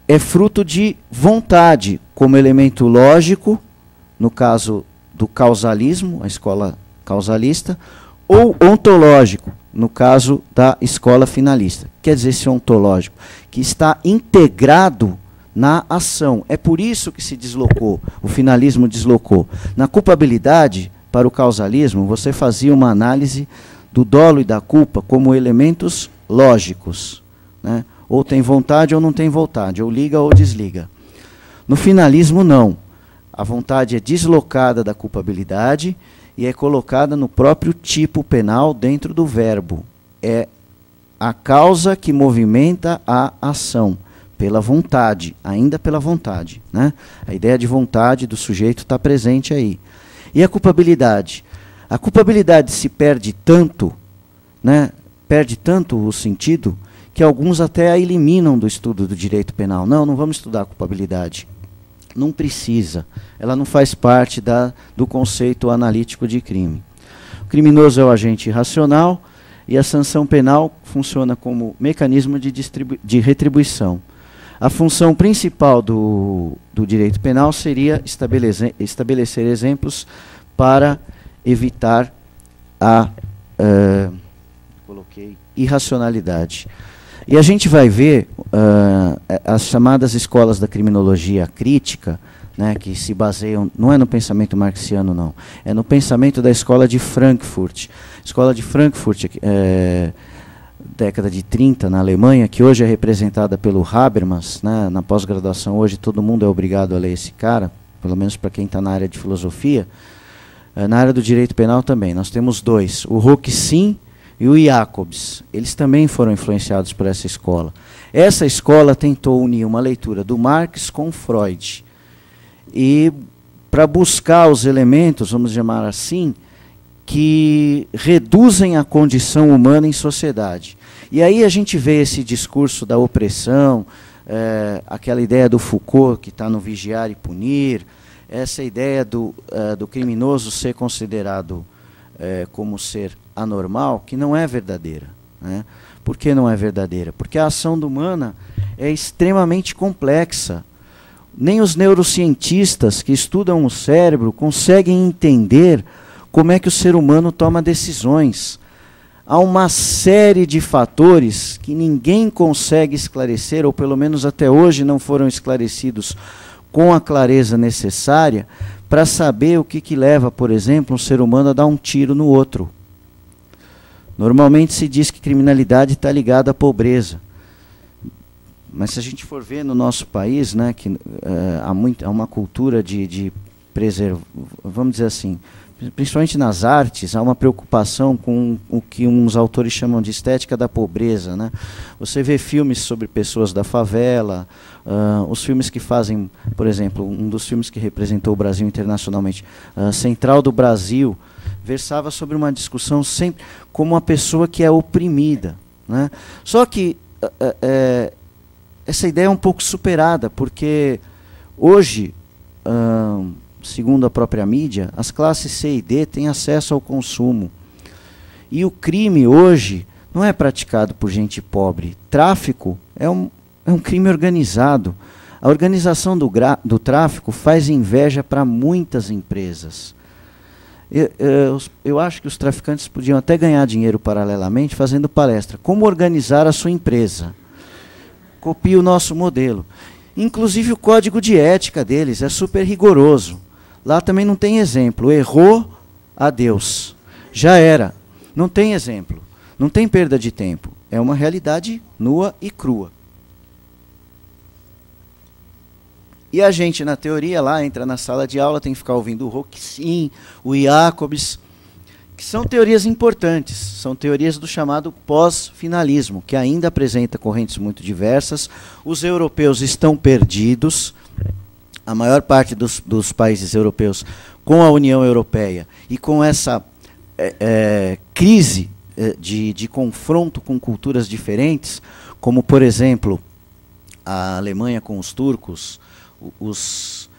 é fruto de vontade, como elemento lógico, no caso do causalismo, a escola causalista, ou ontológico, no caso da escola finalista. Quer dizer, esse ontológico, que está integrado na ação. É por isso que se deslocou, o finalismo deslocou. Na culpabilidade, para o causalismo, você fazia uma análise do dolo e da culpa como elementos lógicos, né? Ou tem vontade ou não tem vontade, ou liga ou desliga. No finalismo, não. A vontade é deslocada da culpabilidade e é colocada no próprio tipo penal dentro do verbo. É a causa que movimenta a ação, pela vontade, ainda pela vontade, né? A ideia de vontade do sujeito está presente aí. E a culpabilidade? A culpabilidade se perde tanto, né? Perde tanto o sentido, que alguns até a eliminam do estudo do direito penal. Não vamos estudar a culpabilidade. Não precisa. Ela não faz parte do conceito analítico de crime. O criminoso é o agente irracional e a sanção penal funciona como mecanismo de retribuição. A função principal do direito penal seria estabelecer exemplos para evitar a irracionalidade. E a gente vai ver as chamadas escolas da criminologia crítica, né, que se baseiam, não é no pensamento marxiano, não, é no pensamento da escola de Frankfurt. Escola de Frankfurt, década de 30, na Alemanha, que hoje é representada pelo Habermas, né, na pós-graduação hoje todo mundo é obrigado a ler esse cara, pelo menos para quem está na área de filosofia. Na área do direito penal também, nós temos dois, o Roquessin e o Jacobs. Eles também foram influenciados por essa escola. Essa escola tentou unir uma leitura do Marx com Freud. E para buscar os elementos, vamos chamar assim, que reduzem a condição humana em sociedade. E aí a gente vê esse discurso da opressão, aquela ideia do Foucault, que está no Vigiar e Punir, essa ideia do criminoso ser considerado como ser anormal, que não é verdadeira, né? Por que não é verdadeira? Porque a ação humana é extremamente complexa. Nem os neurocientistas que estudam o cérebro conseguem entender como é que o ser humano toma decisões. Há uma série de fatores que ninguém consegue esclarecer, ou pelo menos até hoje não foram esclarecidos com a clareza necessária, para saber o que leva, por exemplo, um ser humano a dar um tiro no outro. Normalmente se diz que criminalidade está ligada à pobreza. Mas se a gente for ver no nosso país, né, que há uma cultura de preservar, vamos dizer assim, principalmente nas artes, há uma preocupação com o que uns autores chamam de estética da pobreza, né? Você vê filmes sobre pessoas da favela, os filmes que fazem, por exemplo, um dos filmes que representou o Brasil internacionalmente, Central do Brasil, versava sobre uma discussão sempre como uma pessoa que é oprimida, né? Só que essa ideia é um pouco superada, porque hoje, segundo a própria mídia, as classes C e D têm acesso ao consumo. E o crime hoje não é praticado por gente pobre. Tráfico é um crime organizado. A organização do tráfico faz inveja para muitas empresas. Eu acho que os traficantes podiam até ganhar dinheiro paralelamente fazendo palestra. Como organizar a sua empresa? Copie o nosso modelo. Inclusive o código de ética deles é super rigoroso. Lá também não tem exemplo. Errou, adeus. Já era. Não tem exemplo. Não tem perda de tempo. É uma realidade nua e crua. E a gente, na teoria, lá, entra na sala de aula, tem que ficar ouvindo o Roxin, o Jacobs, que são teorias importantes. São teorias do chamado pós-finalismo, que ainda apresenta correntes muito diversas. Os europeus estão perdidos. A maior parte dos países europeus, com a União Europeia e com essa crise de confronto com culturas diferentes, como, por exemplo, a Alemanha com os turcos, os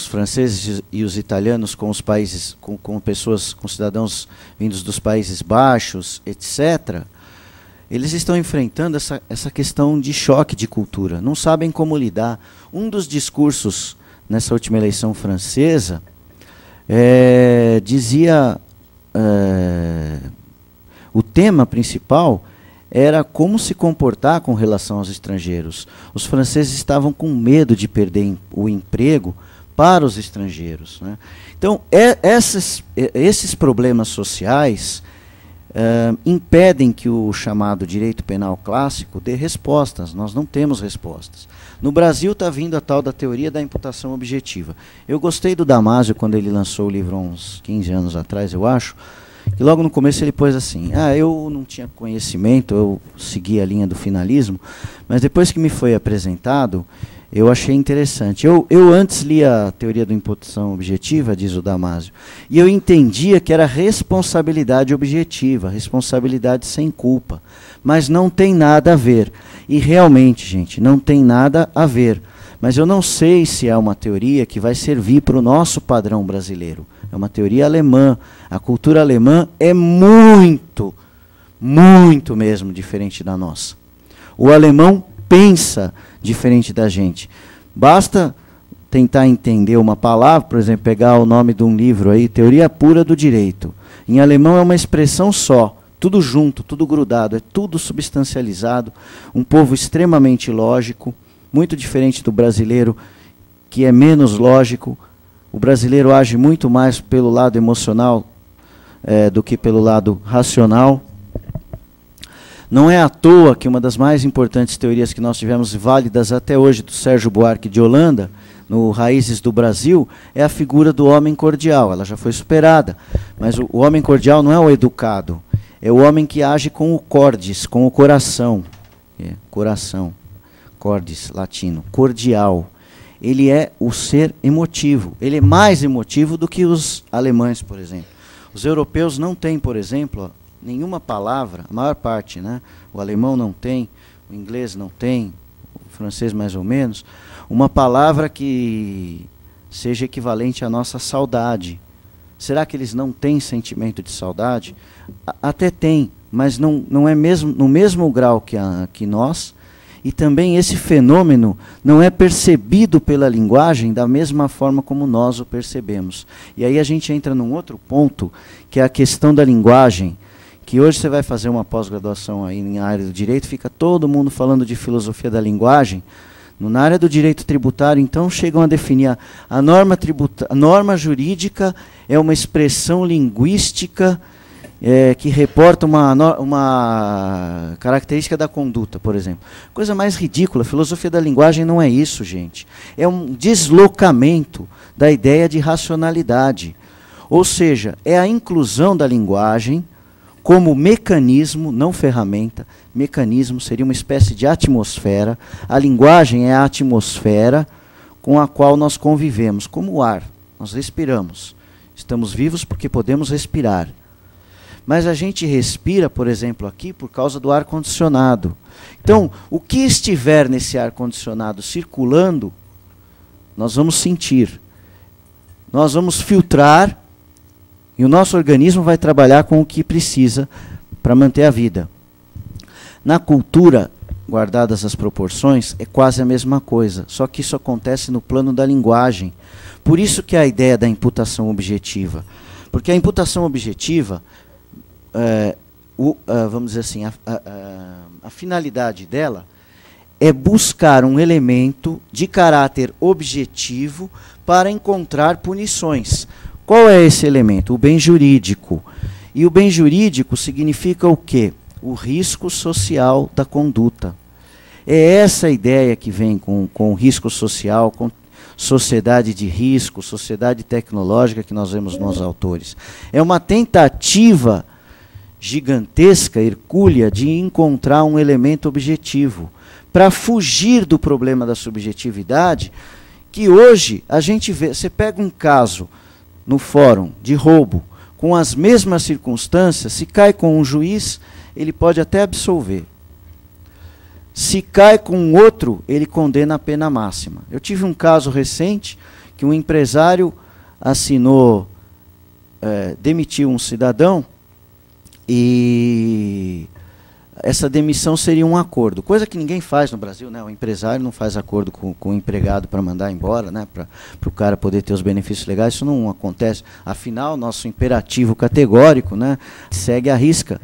franceses e os italianos com os países, com pessoas, com cidadãos vindos dos Países Baixos, etc., eles estão enfrentando essa questão de choque de cultura, não sabem como lidar. Um dos discursos nessa última eleição francesa dizia, o tema principal era como se comportar com relação aos estrangeiros. Os franceses estavam com medo de perder o emprego para os estrangeiros, né? Então, esses problemas sociais impedem que o chamado direito penal clássico dê respostas. Nós não temos respostas. No Brasil está vindo a tal da teoria da imputação objetiva. Eu gostei do Damásio quando ele lançou o livro há uns 15 anos atrás, eu acho, que logo no começo ele pôs assim: eu não tinha conhecimento, eu segui a linha do finalismo, mas depois que me foi apresentado, eu achei interessante. Eu antes li a teoria da imputação objetiva, diz o Damásio, e eu entendia que era responsabilidade objetiva, responsabilidade sem culpa. Mas não tem nada a ver. E realmente, gente, não tem nada a ver. Mas eu não sei se é uma teoria que vai servir para o nosso padrão brasileiro. É uma teoria alemã. A cultura alemã é muito, muito mesmo diferente da nossa. O alemão pensa diferente da gente. Basta tentar entender uma palavra, por exemplo, pegar o nome de um livro aí, Teoria Pura do Direito. Em alemão é uma expressão só, tudo junto, tudo grudado, é tudo substancializado, um povo extremamente lógico, muito diferente do brasileiro, que é menos lógico. O brasileiro age muito mais pelo lado emocional do que pelo lado racional. Não é à toa que uma das mais importantes teorias que nós tivemos válidas até hoje, do Sérgio Buarque de Holanda, no Raízes do Brasil, é a figura do homem cordial. Ela já foi superada, mas o homem cordial não é o educado, é o homem que age com o cordis, com o coração. Coração, cordis, latino, cordial. Ele é o ser emotivo, ele é mais emotivo do que os alemães, por exemplo. Os europeus não têm, por exemplo, nenhuma palavra, a maior parte, né? O alemão não tem, o inglês não tem, o francês mais ou menos, uma palavra que seja equivalente à nossa saudade. Será que eles não têm sentimento de saudade? Até tem, mas não é mesmo, no mesmo grau que nós, e também esse fenômeno não é percebido pela linguagem da mesma forma como nós o percebemos. E aí a gente entra num outro ponto, que é a questão da linguagem, que hoje você vai fazer uma pós-graduação aí na área do direito, fica todo mundo falando de filosofia da linguagem. Na área do direito tributário, então, chegam a definir a norma jurídica é uma expressão linguística que reporta uma característica da conduta, por exemplo. Coisa mais ridícula, a filosofia da linguagem não é isso, gente. É um deslocamento da ideia de racionalidade. Ou seja, é a inclusão da linguagem como mecanismo, não ferramenta. Mecanismo seria uma espécie de atmosfera. A linguagem é a atmosfera com a qual nós convivemos, como o ar. Nós respiramos. Estamos vivos porque podemos respirar. Mas a gente respira, por exemplo, aqui por causa do ar-condicionado. Então, o que estiver nesse ar-condicionado circulando, nós vamos sentir. Nós vamos filtrar e o nosso organismo vai trabalhar com o que precisa para manter a vida. Na cultura, guardadas as proporções, é quase a mesma coisa, só que isso acontece no plano da linguagem. Por isso que a ideia da imputação objetiva. Porque a imputação objetiva, vamos dizer assim, a finalidade dela é buscar um elemento de caráter objetivo para encontrar punições. Qual é esse elemento? O bem jurídico. E o bem jurídico significa o quê? O risco social da conduta. É essa ideia que vem com o risco social, com sociedade de risco, sociedade tecnológica que nós vemos nos autores. É uma tentativa gigantesca, hercúlea, de encontrar um elemento objetivo para fugir do problema da subjetividade, que hoje a gente vê. Você pega um caso no fórum de roubo, com as mesmas circunstâncias, se cai com um juiz, ele pode até absolver. Se cai com outro, ele condena a pena máxima. Eu tive um caso recente que um empresário assinou, demitiu um cidadão, e essa demissão seria um acordo, coisa que ninguém faz no Brasil, né? O empresário não faz acordo com o empregado para mandar embora, né? Para o cara poder ter os benefícios legais, isso não acontece. Afinal, nosso imperativo categórico, né, segue à risca.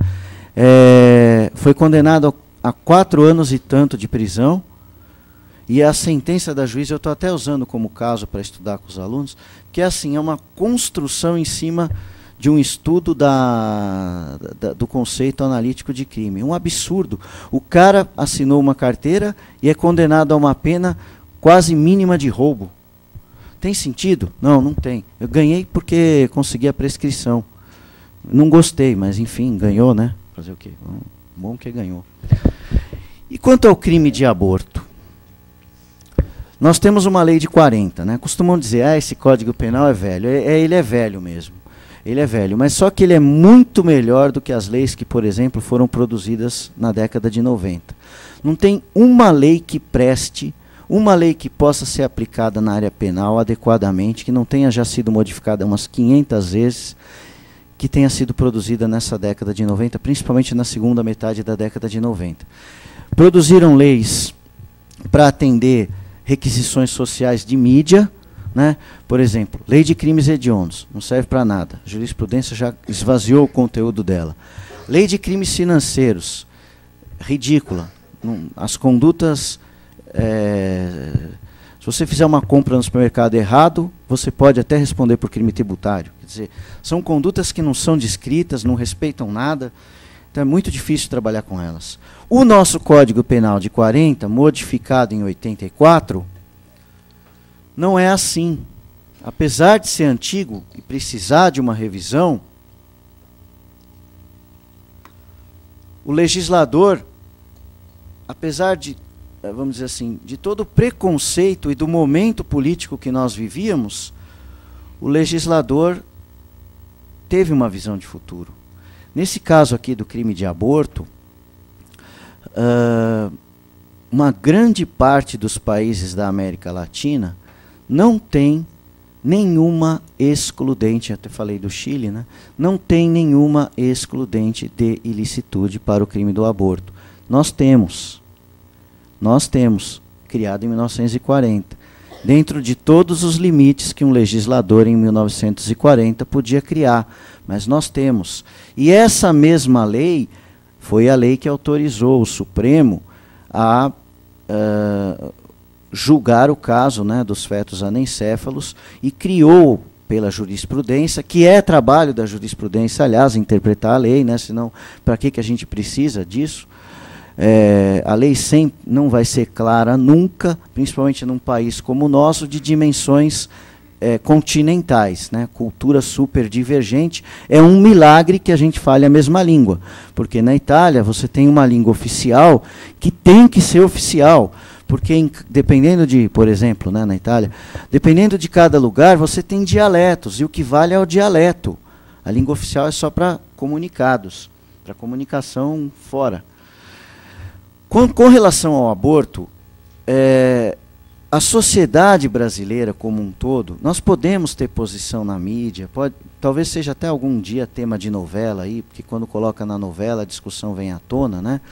Foi condenado a 4 anos e tanto de prisão, e a sentença da juíza, eu estou até usando como caso para estudar com os alunos, que é assim, é uma construção em cima de um estudo do conceito analítico de crime. Um absurdo. O cara assinou uma carteira e é condenado a uma pena quase mínima de roubo. Tem sentido? Não, não tem. Eu ganhei porque consegui a prescrição. Não gostei, mas enfim, ganhou, né? Fazer o quê? Bom que ganhou. E quanto ao crime de aborto? Nós temos uma lei de 40, né? Costumam dizer, esse Código Penal é velho. Ele é velho mesmo. Ele é velho, mas só que ele é muito melhor do que as leis que, por exemplo, foram produzidas na década de 90. Não tem uma lei que preste, uma lei que possa ser aplicada na área penal adequadamente, que não tenha já sido modificada umas 500 vezes, que tenha sido produzida nessa década de 90, principalmente na segunda metade da década de 90. Produziram leis para atender requisições sociais de mídia, né? Por exemplo, lei de crimes hediondos, não serve para nada. A jurisprudência já esvaziou o conteúdo dela. Lei de crimes financeiros, ridícula. As condutas, se você fizer uma compra no supermercado errado, você pode até responder por crime tributário. Quer dizer, são condutas que não são descritas, não respeitam nada, então é muito difícil trabalhar com elas. O nosso Código Penal de 40, modificado em 84, não é assim. Apesar de ser antigo e precisar de uma revisão, o legislador, apesar de, vamos dizer assim, de todo o preconceito e do momento político que nós vivíamos, o legislador teve uma visão de futuro. Nesse caso aqui do crime de aborto, uma grande parte dos países da América Latina não tem nenhuma excludente, até falei do Chile, né? Não tem nenhuma excludente de ilicitude para o crime do aborto. Nós temos, criado em 1940, dentro de todos os limites que um legislador em 1940 podia criar, mas nós temos. E essa mesma lei foi a lei que autorizou o Supremo a julgar o caso, né, dos fetos anencéfalos, e criou pela jurisprudência, que é trabalho da jurisprudência, aliás, interpretar a lei, né, senão para que a gente precisa disso? A lei sempre não vai ser clara nunca, principalmente num país como o nosso, de dimensões continentais, né, cultura super divergente. É um milagre que a gente fale a mesma língua, porque na Itália você tem uma língua oficial que tem que ser oficial, porque dependendo de, por exemplo, né, na Itália, dependendo de cada lugar, você tem dialetos, e o que vale é o dialeto. A língua oficial é só para comunicados, para comunicação fora. Com relação ao aborto, a sociedade brasileira como um todo, nós podemos ter posição na mídia, talvez seja até algum dia tema de novela aí, porque quando coloca na novela a discussão vem à tona, né?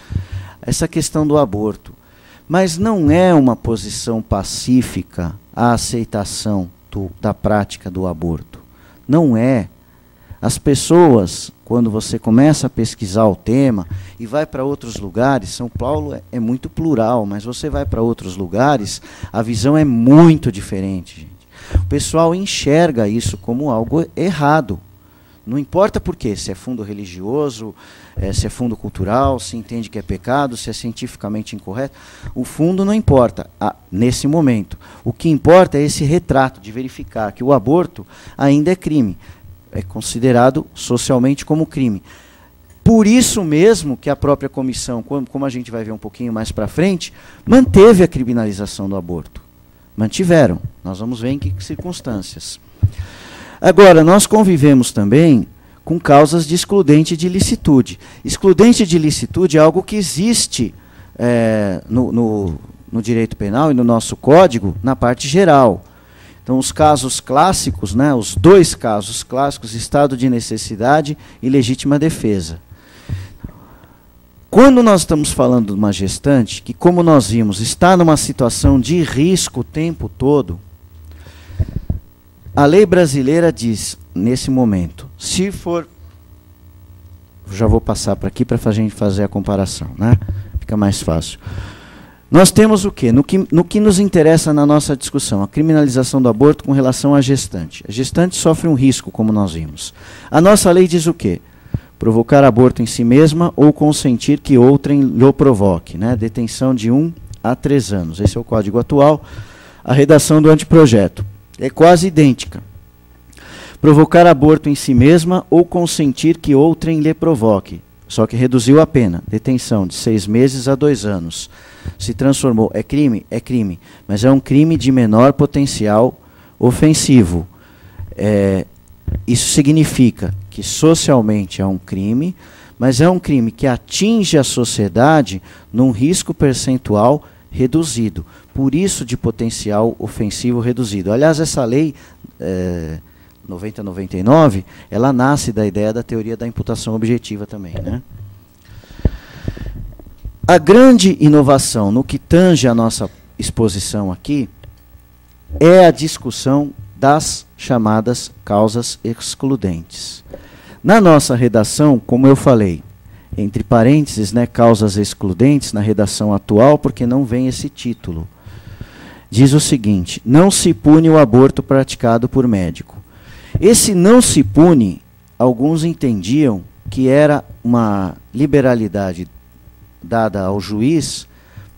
Essa questão do aborto. Mas não é uma posição pacífica a aceitação da prática do aborto. Não é. As pessoas, quando você começa a pesquisar o tema e vai para outros lugares, São Paulo é muito plural, mas você vai para outros lugares, a visão é muito diferente, gente. O pessoal enxerga isso como algo errado. Não importa por quê, se é fundo religioso, se é fundo cultural, se entende que é pecado, se é cientificamente incorreto. O fundo não importa nesse momento. O que importa é esse retrato de verificar que o aborto ainda é crime. É considerado socialmente como crime. Por isso mesmo que a própria comissão, como a gente vai ver um pouquinho mais para frente, manteve a criminalização do aborto. Mantiveram. Nós vamos ver em que circunstâncias. Agora, nós convivemos também com causas de excludente de ilicitude. Excludente de ilicitude é algo que existe no direito penal e no nosso código, na parte geral. Então, os casos clássicos, né, os dois casos clássicos, estado de necessidade e legítima defesa. Quando nós estamos falando de uma gestante, que, como nós vimos, está numa situação de risco o tempo todo, a lei brasileira diz, nesse momento, se for... Já vou passar para aqui para a gente fazer a comparação, né? Fica mais fácil. Nós temos o quê? No que nos interessa na nossa discussão, a criminalização do aborto com relação à gestante. A gestante sofre um risco, como nós vimos. A nossa lei diz o quê? Provocar aborto em si mesma ou consentir que outrem lhe provoque, né? Detenção de 1 a 3 anos. Esse é o código atual. A redação do anteprojeto é quase idêntica. Provocar aborto em si mesma ou consentir que outrem lhe provoque. Só que reduziu a pena. Detenção de 6 meses a 2 anos. Se transformou. É crime? É crime. Mas é um crime de menor potencial ofensivo. Isso significa que socialmente é um crime, mas é um crime que atinge a sociedade num risco percentual reduzido. Por isso, de potencial ofensivo reduzido. Aliás, essa lei 90/99, ela nasce da ideia da teoria da imputação objetiva também, né? A grande inovação no que tange a nossa exposição aqui é a discussão das chamadas causas excludentes. Na nossa redação, como eu falei, entre parênteses, né, causas excludentes, na redação atual, porque não vem esse título, diz o seguinte: não se pune o aborto praticado por médico. Esse não se pune, alguns entendiam que era uma liberalidade dada ao juiz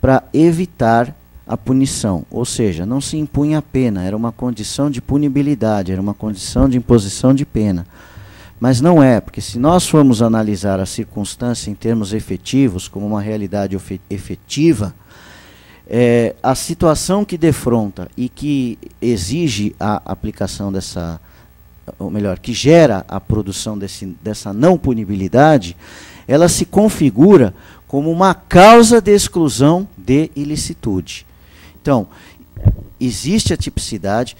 para evitar a punição, ou seja, não se impunha a pena, era uma condição de punibilidade, era uma condição de imposição de pena. Mas não é, porque se nós formos analisar a circunstância em termos efetivos, como uma realidade efetiva, a situação que defronta e que exige a aplicação dessa, ou melhor, que gera a produção dessa não punibilidade, ela se configura como uma causa de exclusão de ilicitude. Então, existe a tipicidade.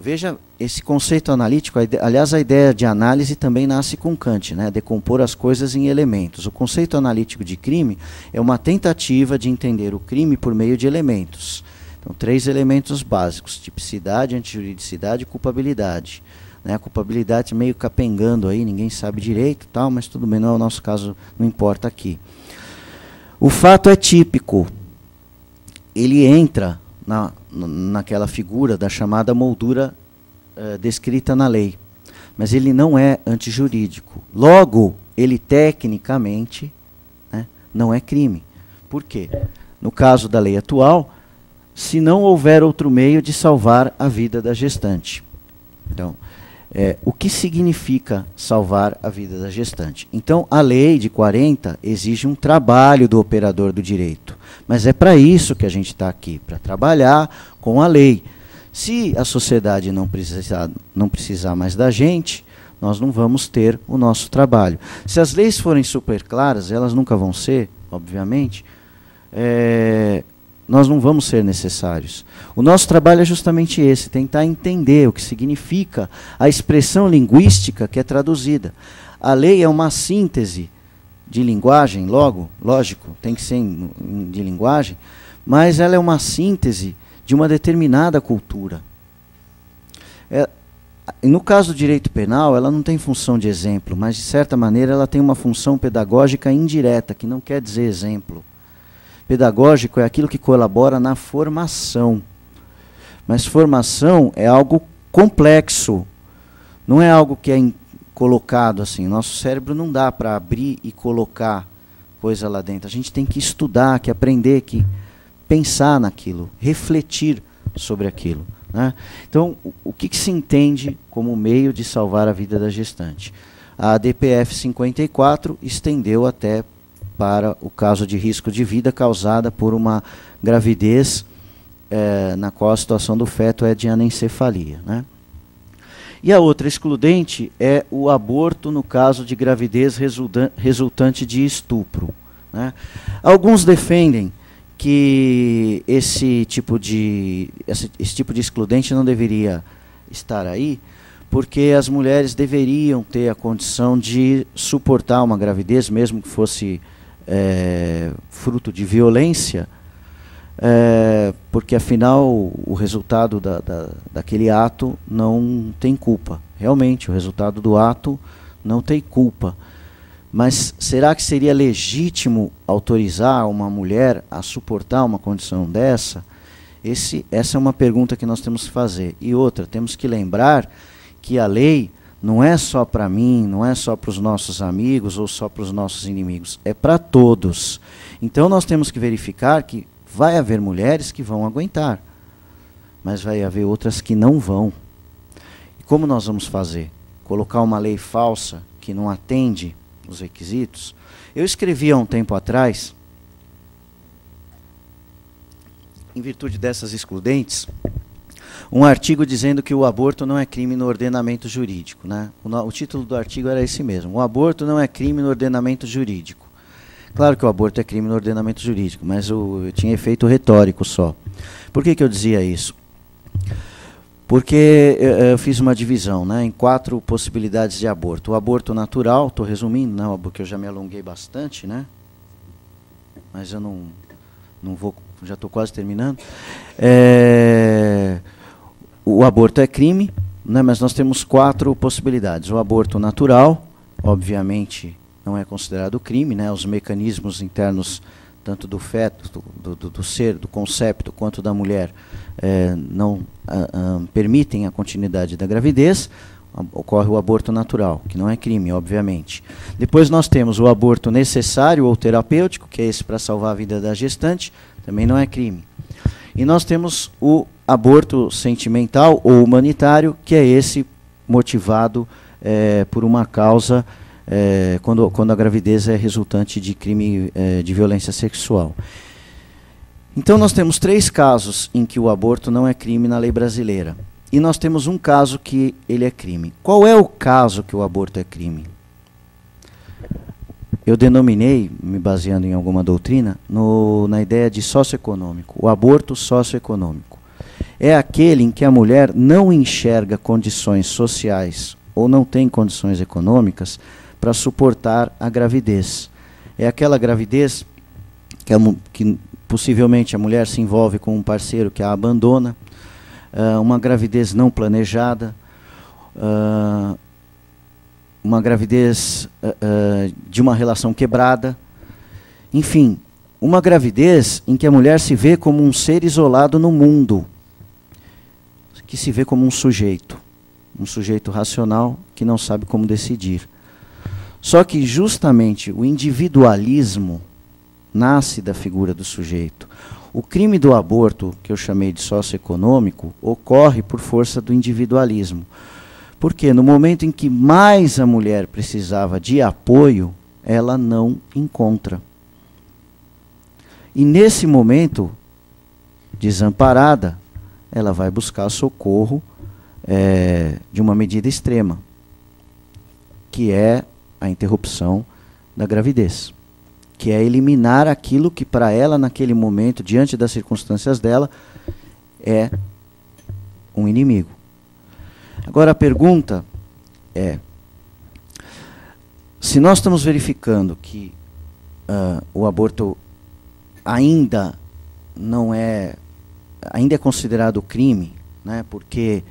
Veja, esse conceito analítico, aliás, a ideia de análise também nasce com Kant, né? Decompor as coisas em elementos. O conceito analítico de crime é uma tentativa de entender o crime por meio de elementos. Então, 3 elementos básicos: tipicidade, antijuridicidade e culpabilidade. Né? A culpabilidade meio capengando aí, ninguém sabe direito, tal, mas tudo bem, não é o nosso caso, não importa aqui. O fato é típico. Ele entra naquela figura da chamada moldura descrita na lei. Mas ele não é antijurídico. Logo, ele tecnicamente, né, não é crime. Por quê? No caso da lei atual, se não houver outro meio de salvar a vida da gestante. Então, o que significa salvar a vida da gestante? Então, a lei de 40 exige um trabalho do operador do direito. Mas é para isso que a gente está aqui, para trabalhar com a lei. Se a sociedade não precisar mais da gente, nós não vamos ter o nosso trabalho. Se as leis forem super claras, elas nunca vão ser, obviamente, nós não vamos ser necessários. O nosso trabalho é justamente esse, tentar entender o que significa a expressão linguística que é traduzida. A lei é uma síntese de linguagem, lógico, tem que ser de linguagem, mas ela é uma síntese de uma determinada cultura. No caso do direito penal, ela não tem função de exemplo, mas, de certa maneira, ela tem uma função pedagógica indireta, que não quer dizer exemplo. Pedagógico é aquilo que colabora na formação. Mas formação é algo complexo, não é algo que é colocado assim. Nosso cérebro não dá para abrir e colocar coisa lá dentro. A gente tem que estudar, que aprender, que pensar naquilo, refletir sobre aquilo, né? Então, o que se entende como meio de salvar a vida da gestante? A DPF 54 estendeu até para o caso de risco de vida causada por uma gravidez na qual a situação do feto é de anencefalia, né? E a outra excludente é o aborto no caso de gravidez resultante de estupro, né? Alguns defendem que esse tipo de excludente não deveria estar aí, porque as mulheres deveriam ter a condição de suportar uma gravidez, mesmo que fosse fruto de violência, porque afinal o resultado daquele ato não tem culpa. Realmente, o resultado do ato não tem culpa. Mas será que seria legítimo autorizar uma mulher a suportar uma condição dessa? Essa é uma pergunta que nós temos que fazer. E outra, temos que lembrar que a lei não é só para mim, não é só para os nossos amigos ou só para os nossos inimigos, é para todos. Então nós temos que verificar que vai haver mulheres que vão aguentar, mas vai haver outras que não vão. E como nós vamos fazer? Colocar uma lei falsa que não atende os requisitos? Eu escrevi há um tempo atrás, em virtude dessas excludentes, um artigo dizendo que o aborto não é crime no ordenamento jurídico, né? O título do artigo era esse mesmo: o aborto não é crime no ordenamento jurídico. Claro que o aborto é crime no ordenamento jurídico, mas eu tinha efeito retórico só. Por que eu dizia isso? Porque eu fiz uma divisão, né, em 4 possibilidades de aborto. O aborto natural, estou resumindo, não, porque eu já me alonguei bastante, né? Mas eu não vou, já estou quase terminando. O aborto é crime, né, mas nós temos 4 possibilidades. O aborto natural, obviamente, não é considerado crime, né? Os mecanismos internos, tanto do feto, do ser, do concepto, quanto da mulher, não permitem a continuidade da gravidez. Ocorre o aborto natural, que não é crime, obviamente. Depois nós temos o aborto necessário ou terapêutico, que é esse para salvar a vida da gestante, também não é crime. E nós temos o aborto sentimental ou humanitário, que é esse motivado por uma causa, quando a gravidez é resultante de crime de violência sexual. Então nós temos 3 casos em que o aborto não é crime na lei brasileira. E nós temos um caso que ele é crime. Qual é o caso que o aborto é crime? Eu denominei, me baseando em alguma doutrina, na ideia de socioeconômico. O aborto socioeconômico é aquele em que a mulher não enxerga condições sociais ou não tem condições econômicas para suportar a gravidez. É aquela gravidez que possivelmente a mulher se envolve com um parceiro que a abandona, uma gravidez não planejada, uma gravidez de uma relação quebrada, enfim, uma gravidez em que a mulher se vê como um ser isolado no mundo, que se vê como um sujeito racional que não sabe como decidir. Só que justamente o individualismo nasce da figura do sujeito. O crime do aborto, que eu chamei de socioeconômico, ocorre por força do individualismo. Porque no momento em que mais a mulher precisava de apoio, ela não encontra. E nesse momento, desamparada, ela vai buscar socorro de uma medida extrema, que é a interrupção da gravidez, que é eliminar aquilo que para ela, naquele momento, diante das circunstâncias dela, é um inimigo. Agora a pergunta é, se nós estamos verificando que o aborto ainda é considerado crime, né, porque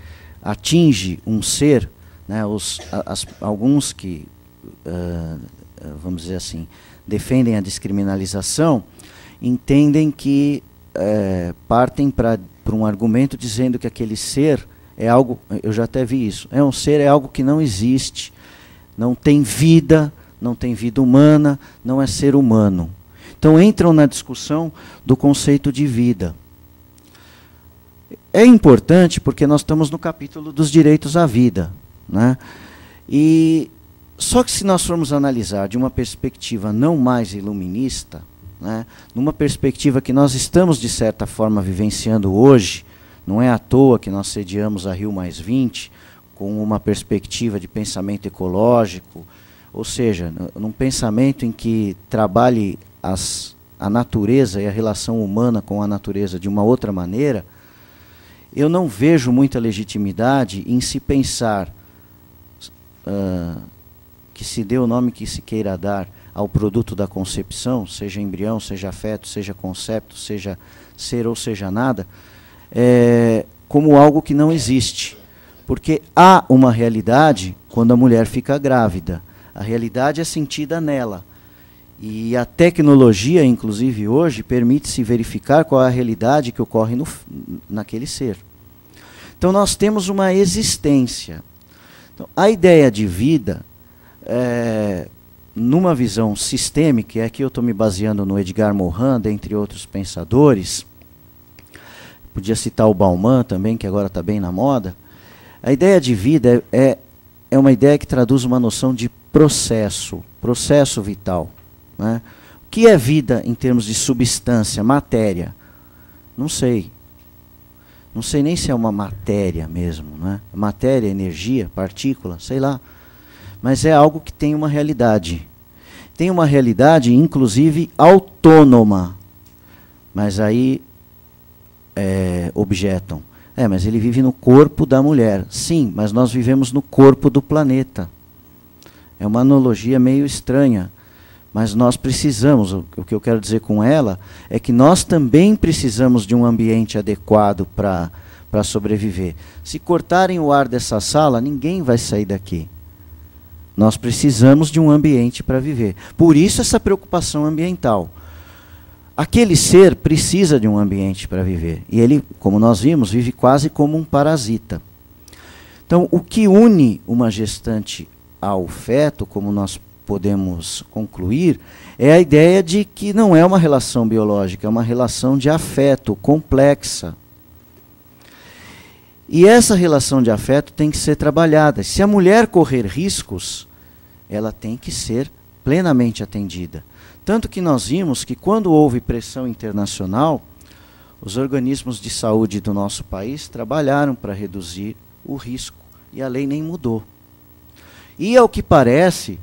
atinge um ser, né, alguns que, vamos dizer assim, defendem a descriminalização, entendem que partem para um argumento dizendo que aquele ser é algo, eu já até vi isso, um ser é algo que não existe, não tem vida humana, não é ser humano. Então entram na discussão do conceito de vida. É importante porque nós estamos no capítulo dos direitos à vida, né? E só que se nós formos analisar de uma perspectiva não mais iluminista, né, numa perspectiva que nós estamos de certa forma vivenciando hoje, não é à toa que nós sediamos a Rio+20 com uma perspectiva de pensamento ecológico, ou seja, num pensamento em que trabalhe a natureza e a relação humana com a natureza de uma outra maneira, eu não vejo muita legitimidade em se pensar que se dê o nome que se queira dar ao produto da concepção, seja embrião, seja feto, seja concepto, seja ser ou seja nada, como algo que não existe. Porque há uma realidade quando a mulher fica grávida. A realidade é sentida nela. E a tecnologia, inclusive hoje, permite-se verificar qual é a realidade que ocorre naquele ser. Então nós temos uma existência. Então, a ideia de vida, numa visão sistêmica, e aqui eu estou me baseando no Edgar Morin, dentre outros pensadores, podia citar o Bauman também, que agora está bem na moda. A ideia de vida é uma ideia que traduz uma noção de processo vital. Né? O que é vida em termos de substância, matéria? Não sei. Não sei nem se é uma matéria mesmo. Né? Matéria, energia, partícula, sei lá. Mas é algo que tem uma realidade. Tem uma realidade, inclusive, autônoma. Mas aí objetam. Mas ele vive no corpo da mulher. Sim, mas nós vivemos no corpo do planeta. É uma analogia meio estranha. Mas nós precisamos, o que eu quero dizer com ela, é que nós também precisamos de um ambiente adequado para sobreviver. Se cortarem o ar dessa sala, ninguém vai sair daqui. Nós precisamos de um ambiente para viver. Por isso essa preocupação ambiental. Aquele ser precisa de um ambiente para viver. E ele, como nós vimos, vive quase como um parasita. Então, o que une uma gestante ao feto, como nós podemos concluir, é a ideia de que não é uma relação biológica, é uma relação de afeto complexa. E essa relação de afeto tem que ser trabalhada. Se a mulher correr riscos, ela tem que ser plenamente atendida. Tanto que nós vimos que quando houve pressão internacional, os organismos de saúde do nosso país trabalharam para reduzir o risco, e a lei nem mudou. E ao que parece,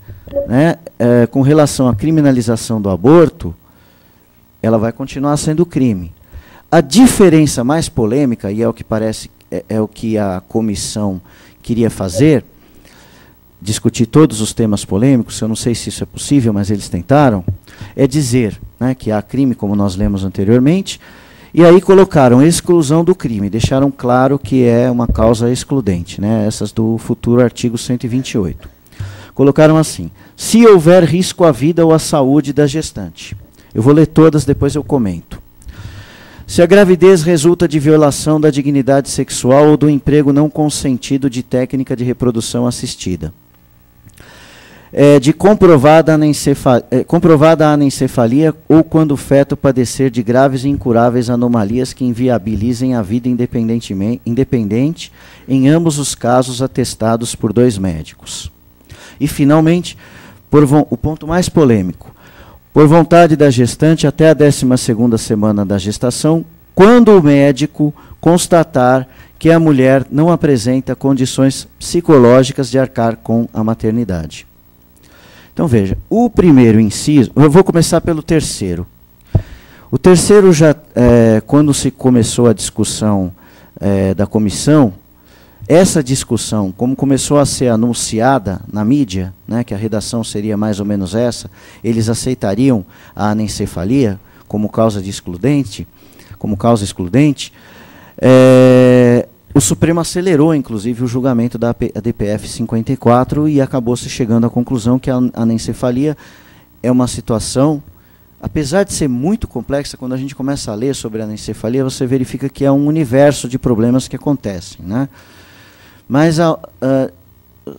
né, com relação à criminalização do aborto, ela vai continuar sendo crime. A diferença mais polêmica, e é o que parece, é o que a comissão queria fazer, discutir todos os temas polêmicos, eu não sei se isso é possível, mas eles tentaram, é dizer, né, que há crime, como nós lemos anteriormente, e aí colocaram exclusão do crime, deixaram claro que é uma causa excludente, né, essas do futuro artigo 128. Colocaram assim: se houver risco à vida ou à saúde da gestante. Eu vou ler todas, depois eu comento. Se a gravidez resulta de violação da dignidade sexual ou do emprego não consentido de técnica de reprodução assistida. De comprovada a anencefalia ou quando o feto padecer de graves e incuráveis anomalias que inviabilizem a vida independente, em ambos os casos atestados por 2 médicos. E, finalmente, o ponto mais polêmico, por vontade da gestante até a 12ª semana da gestação, quando o médico constatar que a mulher não apresenta condições psicológicas de arcar com a maternidade. Então veja, o primeiro inciso, eu vou começar pelo terceiro. O terceiro, já, quando se começou a discussão da comissão, essa discussão, como começou a ser anunciada na mídia, né, que a redação seria mais ou menos essa, eles aceitariam a anencefalia como causa excludente, o Supremo acelerou, inclusive, o julgamento da DPF 54 e acabou se chegando à conclusão que a anencefalia é uma situação, apesar de ser muito complexa, quando a gente começa a ler sobre a anencefalia, você verifica que é um universo de problemas que acontecem, né? Mas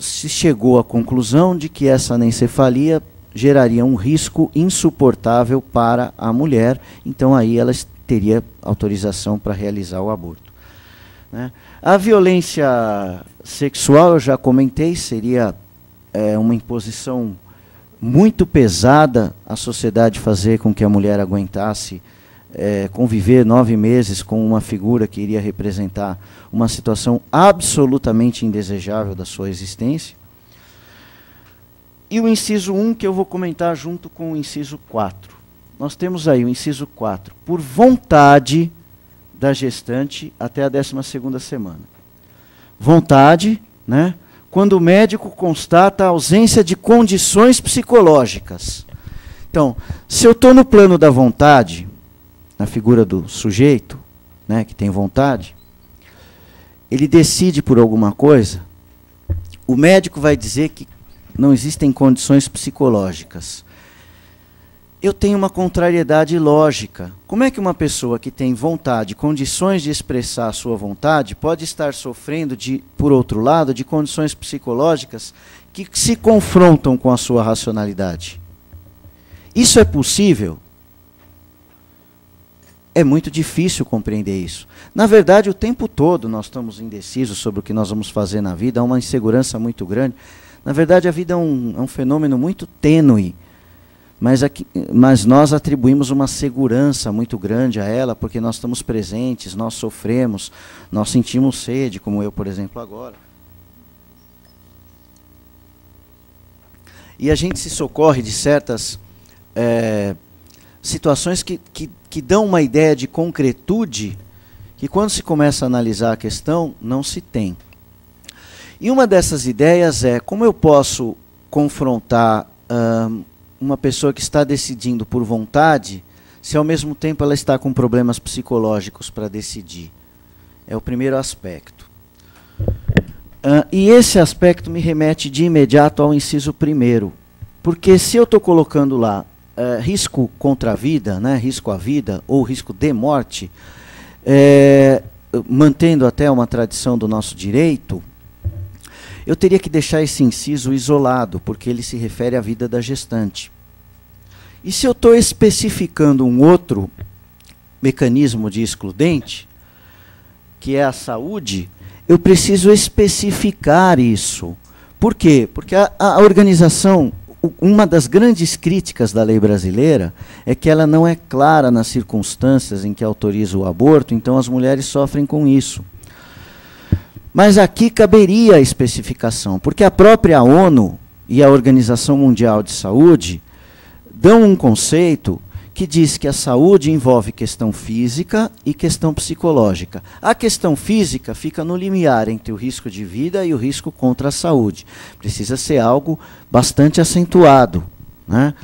se chegou à conclusão de que essa anencefalia geraria um risco insuportável para a mulher, então aí ela teria autorização para realizar o aborto, né? A violência sexual, eu já comentei, seria uma imposição muito pesada à sociedade fazer com que a mulher aguentasse conviver 9 meses com uma figura que iria representar uma situação absolutamente indesejável da sua existência. E o inciso 1, que eu vou comentar junto com o inciso 4. Nós temos aí o inciso 4, por vontade da gestante até a 12ª semana. Vontade, né? Quando o médico constata a ausência de condições psicológicas. Então, se eu estou no plano da vontade, na figura do sujeito, né, que tem vontade, ele decide por alguma coisa, o médico vai dizer que não existem condições psicológicas. Eu tenho uma contrariedade lógica. Como é que uma pessoa que tem vontade, condições de expressar a sua vontade, pode estar sofrendo, por outro lado, de condições psicológicas que se confrontam com a sua racionalidade? Isso é possível? É muito difícil compreender isso. Na verdade, o tempo todo nós estamos indecisos sobre o que nós vamos fazer na vida, há uma insegurança muito grande. Na verdade, a vida é um fenômeno muito tênue, mas nós atribuímos uma segurança muito grande a ela, porque nós estamos presentes, nós sofremos, nós sentimos sede, como eu, por exemplo, agora. E a gente se socorre de certas situações que dão uma ideia de concretude, que quando se começa a analisar a questão, não se tem. E uma dessas ideias é como eu posso confrontar uma pessoa que está decidindo por vontade, se ao mesmo tempo ela está com problemas psicológicos para decidir. É o primeiro aspecto. E esse aspecto me remete de imediato ao inciso primeiro. Porque se eu estou colocando lá risco contra a vida, né, risco à vida, ou risco de morte, mantendo até uma tradição do nosso direito, eu teria que deixar esse inciso isolado, porque ele se refere à vida da gestante. E se eu estou especificando um outro mecanismo de excludente, que é a saúde, eu preciso especificar isso. Por quê? Porque a organização, uma das grandes críticas da lei brasileira é que ela não é clara nas circunstâncias em que autoriza o aborto, então as mulheres sofrem com isso. Mas aqui caberia a especificação, porque a própria ONU e a Organização Mundial de Saúde dão um conceito que diz que a saúde envolve questão física e questão psicológica. A questão física fica no limiar entre o risco de vida e o risco contra a saúde. Precisa ser algo bastante acentuado, né?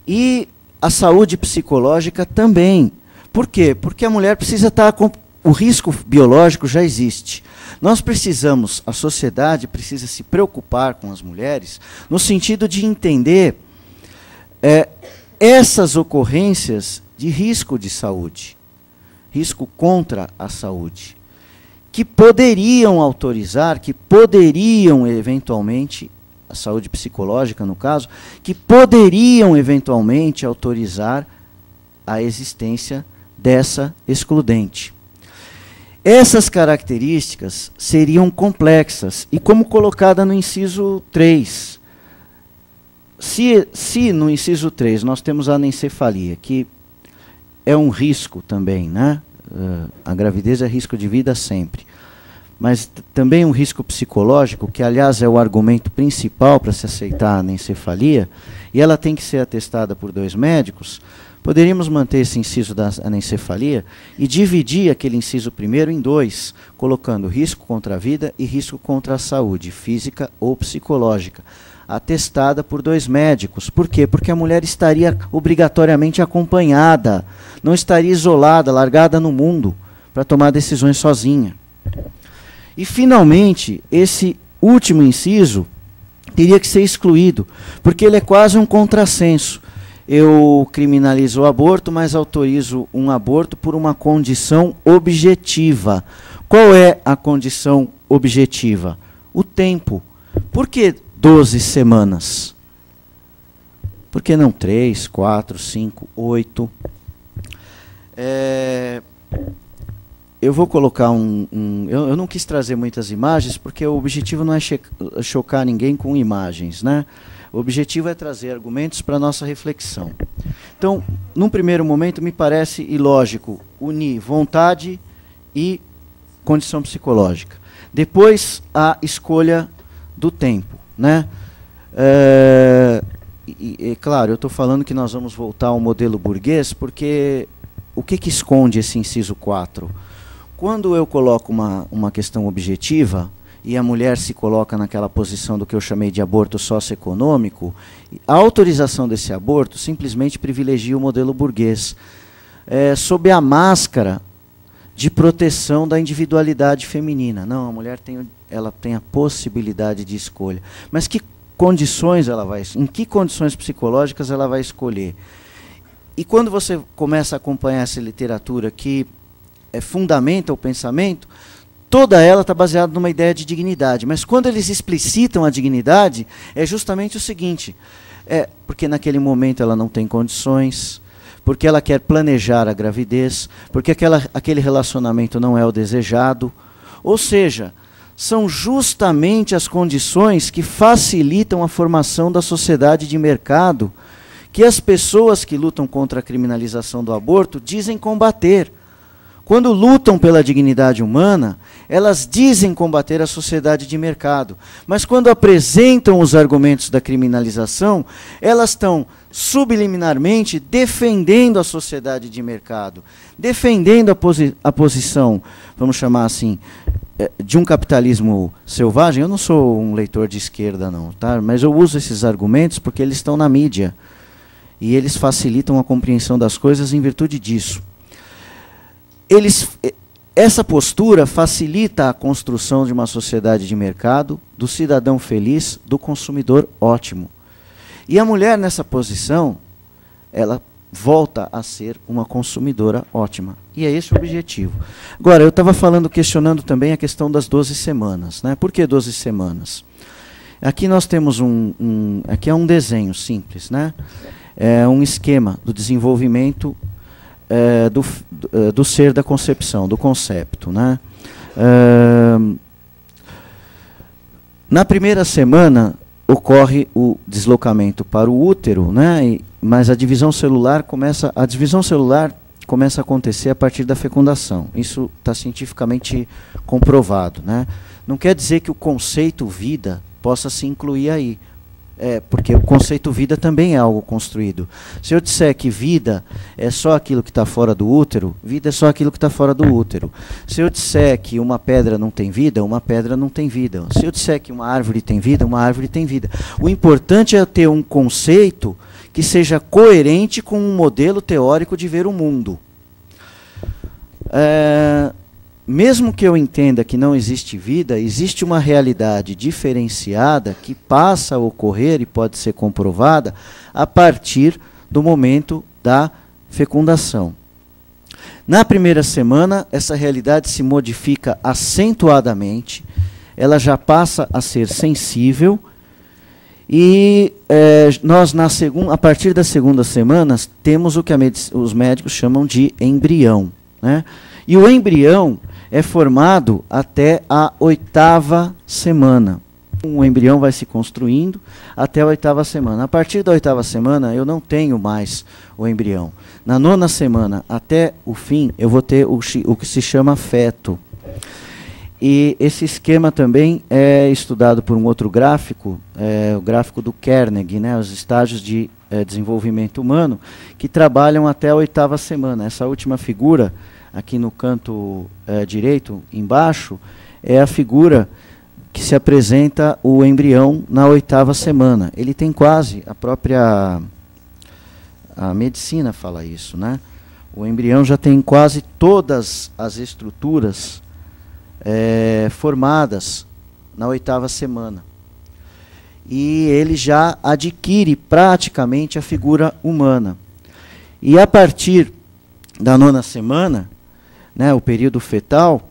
E a saúde psicológica também. Por quê? Porque a mulher precisa estar com... O risco biológico já existe. Nós precisamos, a sociedade precisa se preocupar com as mulheres no sentido de entender essas ocorrências de risco de saúde, risco contra a saúde, que poderiam autorizar, que poderiam eventualmente, a saúde psicológica no caso, que poderiam eventualmente autorizar a existência dessa excludente. Essas características seriam complexas, e como colocada no inciso 3, se no inciso 3 nós temos a anencefalia, que é um risco também, né? A gravidez é risco de vida sempre, mas também um risco psicológico, que aliás é o argumento principal para se aceitar a anencefalia, e ela tem que ser atestada por 2 médicos. Poderíamos manter esse inciso da anencefalia e dividir aquele inciso primeiro em 2, colocando risco contra a vida e risco contra a saúde, física ou psicológica, atestada por 2 médicos. Por quê? Porque a mulher estaria obrigatoriamente acompanhada, não estaria isolada, largada no mundo, para tomar decisões sozinha. E, finalmente, esse último inciso teria que ser excluído, porque ele é quase um contrassenso. Eu criminalizo o aborto, mas autorizo um aborto por uma condição objetiva. Qual é a condição objetiva? O tempo. Por que 12 semanas? Por que não 3, 4, 5, 8? Eu vou colocar eu não quis trazer muitas imagens, porque o objetivo não é chocar ninguém com imagens, né? O objetivo é trazer argumentos para a nossa reflexão. Então, num primeiro momento, me parece ilógico unir vontade e condição psicológica. Depois, a escolha do tempo, né? Claro, eu estou falando que nós vamos voltar ao modelo burguês, porque o que esconde esse inciso 4? Quando eu coloco uma questão objetiva, e a mulher se coloca naquela posição do que eu chamei de aborto socioeconômico, a autorização desse aborto simplesmente privilegia o modelo burguês, sob a máscara de proteção da individualidade feminina. Não, a mulher ela tem a possibilidade de escolha. Mas que condições em que condições psicológicas ela vai escolher? E quando você começa a acompanhar essa literatura que fundamenta o pensamento, toda ela está baseada numa ideia de dignidade. Mas quando eles explicitam a dignidade, é justamente o seguinte, porque naquele momento ela não tem condições, porque ela quer planejar a gravidez, porque aquele relacionamento não é o desejado. Ou seja, são justamente as condições que facilitam a formação da sociedade de mercado, que as pessoas que lutam contra a criminalização do aborto dizem combater. Quando lutam pela dignidade humana, elas dizem combater a sociedade de mercado. Mas quando apresentam os argumentos da criminalização, elas estão subliminarmente defendendo a sociedade de mercado, defendendo a posição, vamos chamar assim, de um capitalismo selvagem. Eu não sou um leitor de esquerda, não, tá? Mas eu uso esses argumentos porque eles estão na mídia. E eles facilitam a compreensão das coisas em virtude disso. Essa postura facilita a construção de uma sociedade de mercado, do cidadão feliz, do consumidor ótimo. E a mulher nessa posição, ela volta a ser uma consumidora ótima. E é esse o objetivo. Agora, eu estava questionando também a questão das 12 semanas. Né? Por que 12 semanas? Aqui nós temos aqui é um desenho simples, né? É um esquema do desenvolvimento do ser da concepção, do concepto. Né? Na primeira semana ocorre o deslocamento para o útero, né? Mas a divisão celular começa a acontecer a partir da fecundação. Isso está cientificamente comprovado. Né? Não quer dizer que o conceito vida possa se incluir aí. Porque o conceito vida também é algo construído. Se eu disser que vida é só aquilo que está fora do útero, vida é só aquilo que está fora do útero. Se eu disser que uma pedra não tem vida, uma pedra não tem vida. Se eu disser que uma árvore tem vida, uma árvore tem vida. O importante é ter um conceito que seja coerente com um modelo teórico de ver o mundo. Mesmo que eu entenda que não existe vida, existe uma realidade diferenciada que passa a ocorrer e pode ser comprovada a partir do momento da fecundação. Na primeira semana, essa realidade se modifica acentuadamente, ela já passa a ser sensível e nós, a partir das segundas semanas, temos o que os médicos chamam de embrião. Né? E o embrião é formado até a 8ª semana. O embrião vai se construindo até a 8ª semana. A partir da 8ª semana, eu não tenho mais o embrião. Na 9ª semana, até o fim, eu vou ter o que se chama feto. E esse esquema também é estudado por um outro gráfico, o gráfico do Carnegie, né, os estágios de desenvolvimento humano, que trabalham até a 8ª semana. Essa última figura, aqui no canto direito, embaixo, é a figura que se apresenta o embrião na 8ª semana. Ele tem quase, a medicina fala isso, né? O embrião já tem quase todas as estruturas formadas na 8ª semana. E ele já adquire praticamente a figura humana. E a partir da 9ª semana, né, o período fetal,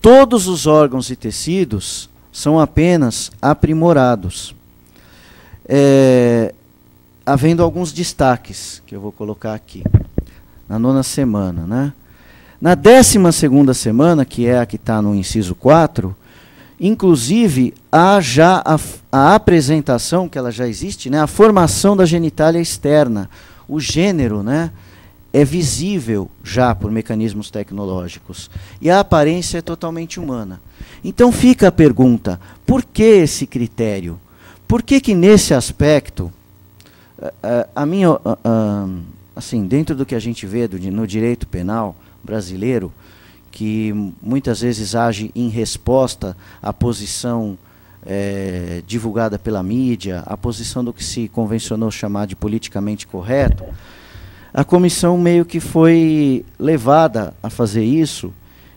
todos os órgãos e tecidos são apenas aprimorados. Havendo alguns destaques, que eu vou colocar aqui, na 9ª semana. Né? Na 12ª semana, que é a que está no inciso 4, inclusive, há já a apresentação, que ela já existe, né, a formação da genitália externa. O gênero, né, é visível já por mecanismos tecnológicos. E a aparência é totalmente humana. Então fica a pergunta, por que esse critério? Por que nesse aspecto, assim, dentro do que a gente vê no direito penal brasileiro, que muitas vezes age em resposta à posição divulgada pela mídia, à posição do que se convencionou chamar de politicamente correto, a comissão meio que foi levada a fazer isso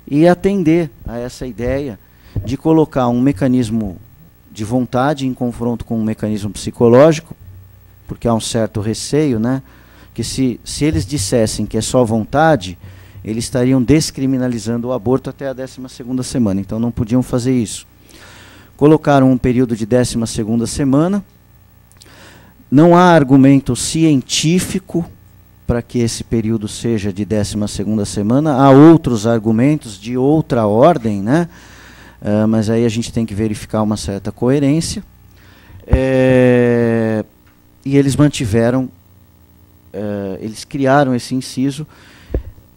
e atender a essa ideia de colocar um mecanismo de vontade em confronto com um mecanismo psicológico, porque há um certo receio, né, que se eles dissessem que é só vontade, eles estariam descriminalizando o aborto até a 12ª semana, então não podiam fazer isso. Colocaram um período de 12ª semana, não há argumento científico para que esse período seja de 12ª semana, há outros argumentos de outra ordem, né? Mas aí a gente tem que verificar uma certa coerência. E eles mantiveram, eles criaram esse inciso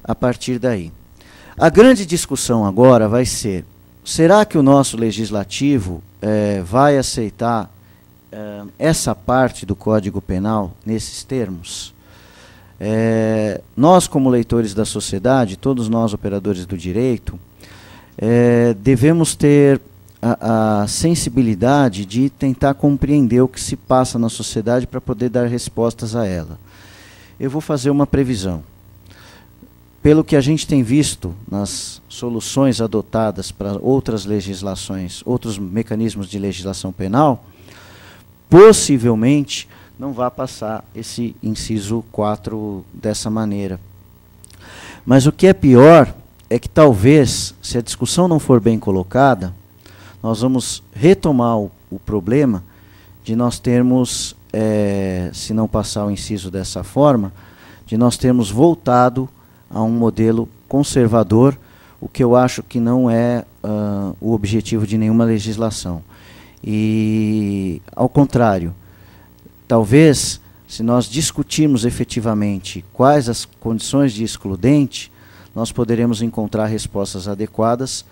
a partir daí. A grande discussão agora vai ser, será que o nosso legislativo vai aceitar essa parte do Código Penal nesses termos? Nós, como leitores da sociedade, todos nós operadores do direito, devemos ter a sensibilidade de tentar compreender o que se passa na sociedade para poder dar respostas a ela. Eu vou fazer uma previsão. Pelo que a gente tem visto nas soluções adotadas para outras legislações, outros mecanismos de legislação penal, possivelmente não vai passar esse inciso 4 dessa maneira. Mas o que é pior é que talvez, se a discussão não for bem colocada, nós vamos retomar o problema de nós termos, se não passar o inciso dessa forma, de nós termos voltado a um modelo conservador, o que eu acho que não é o objetivo de nenhuma legislação. E, ao contrário, talvez, se nós discutirmos efetivamente quais as condições de excludente, nós poderemos encontrar respostas adequadas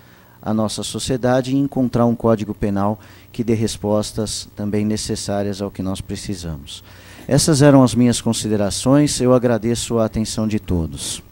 à nossa sociedade e encontrar um Código Penal que dê respostas também necessárias ao que nós precisamos. Essas eram as minhas considerações, eu agradeço a atenção de todos.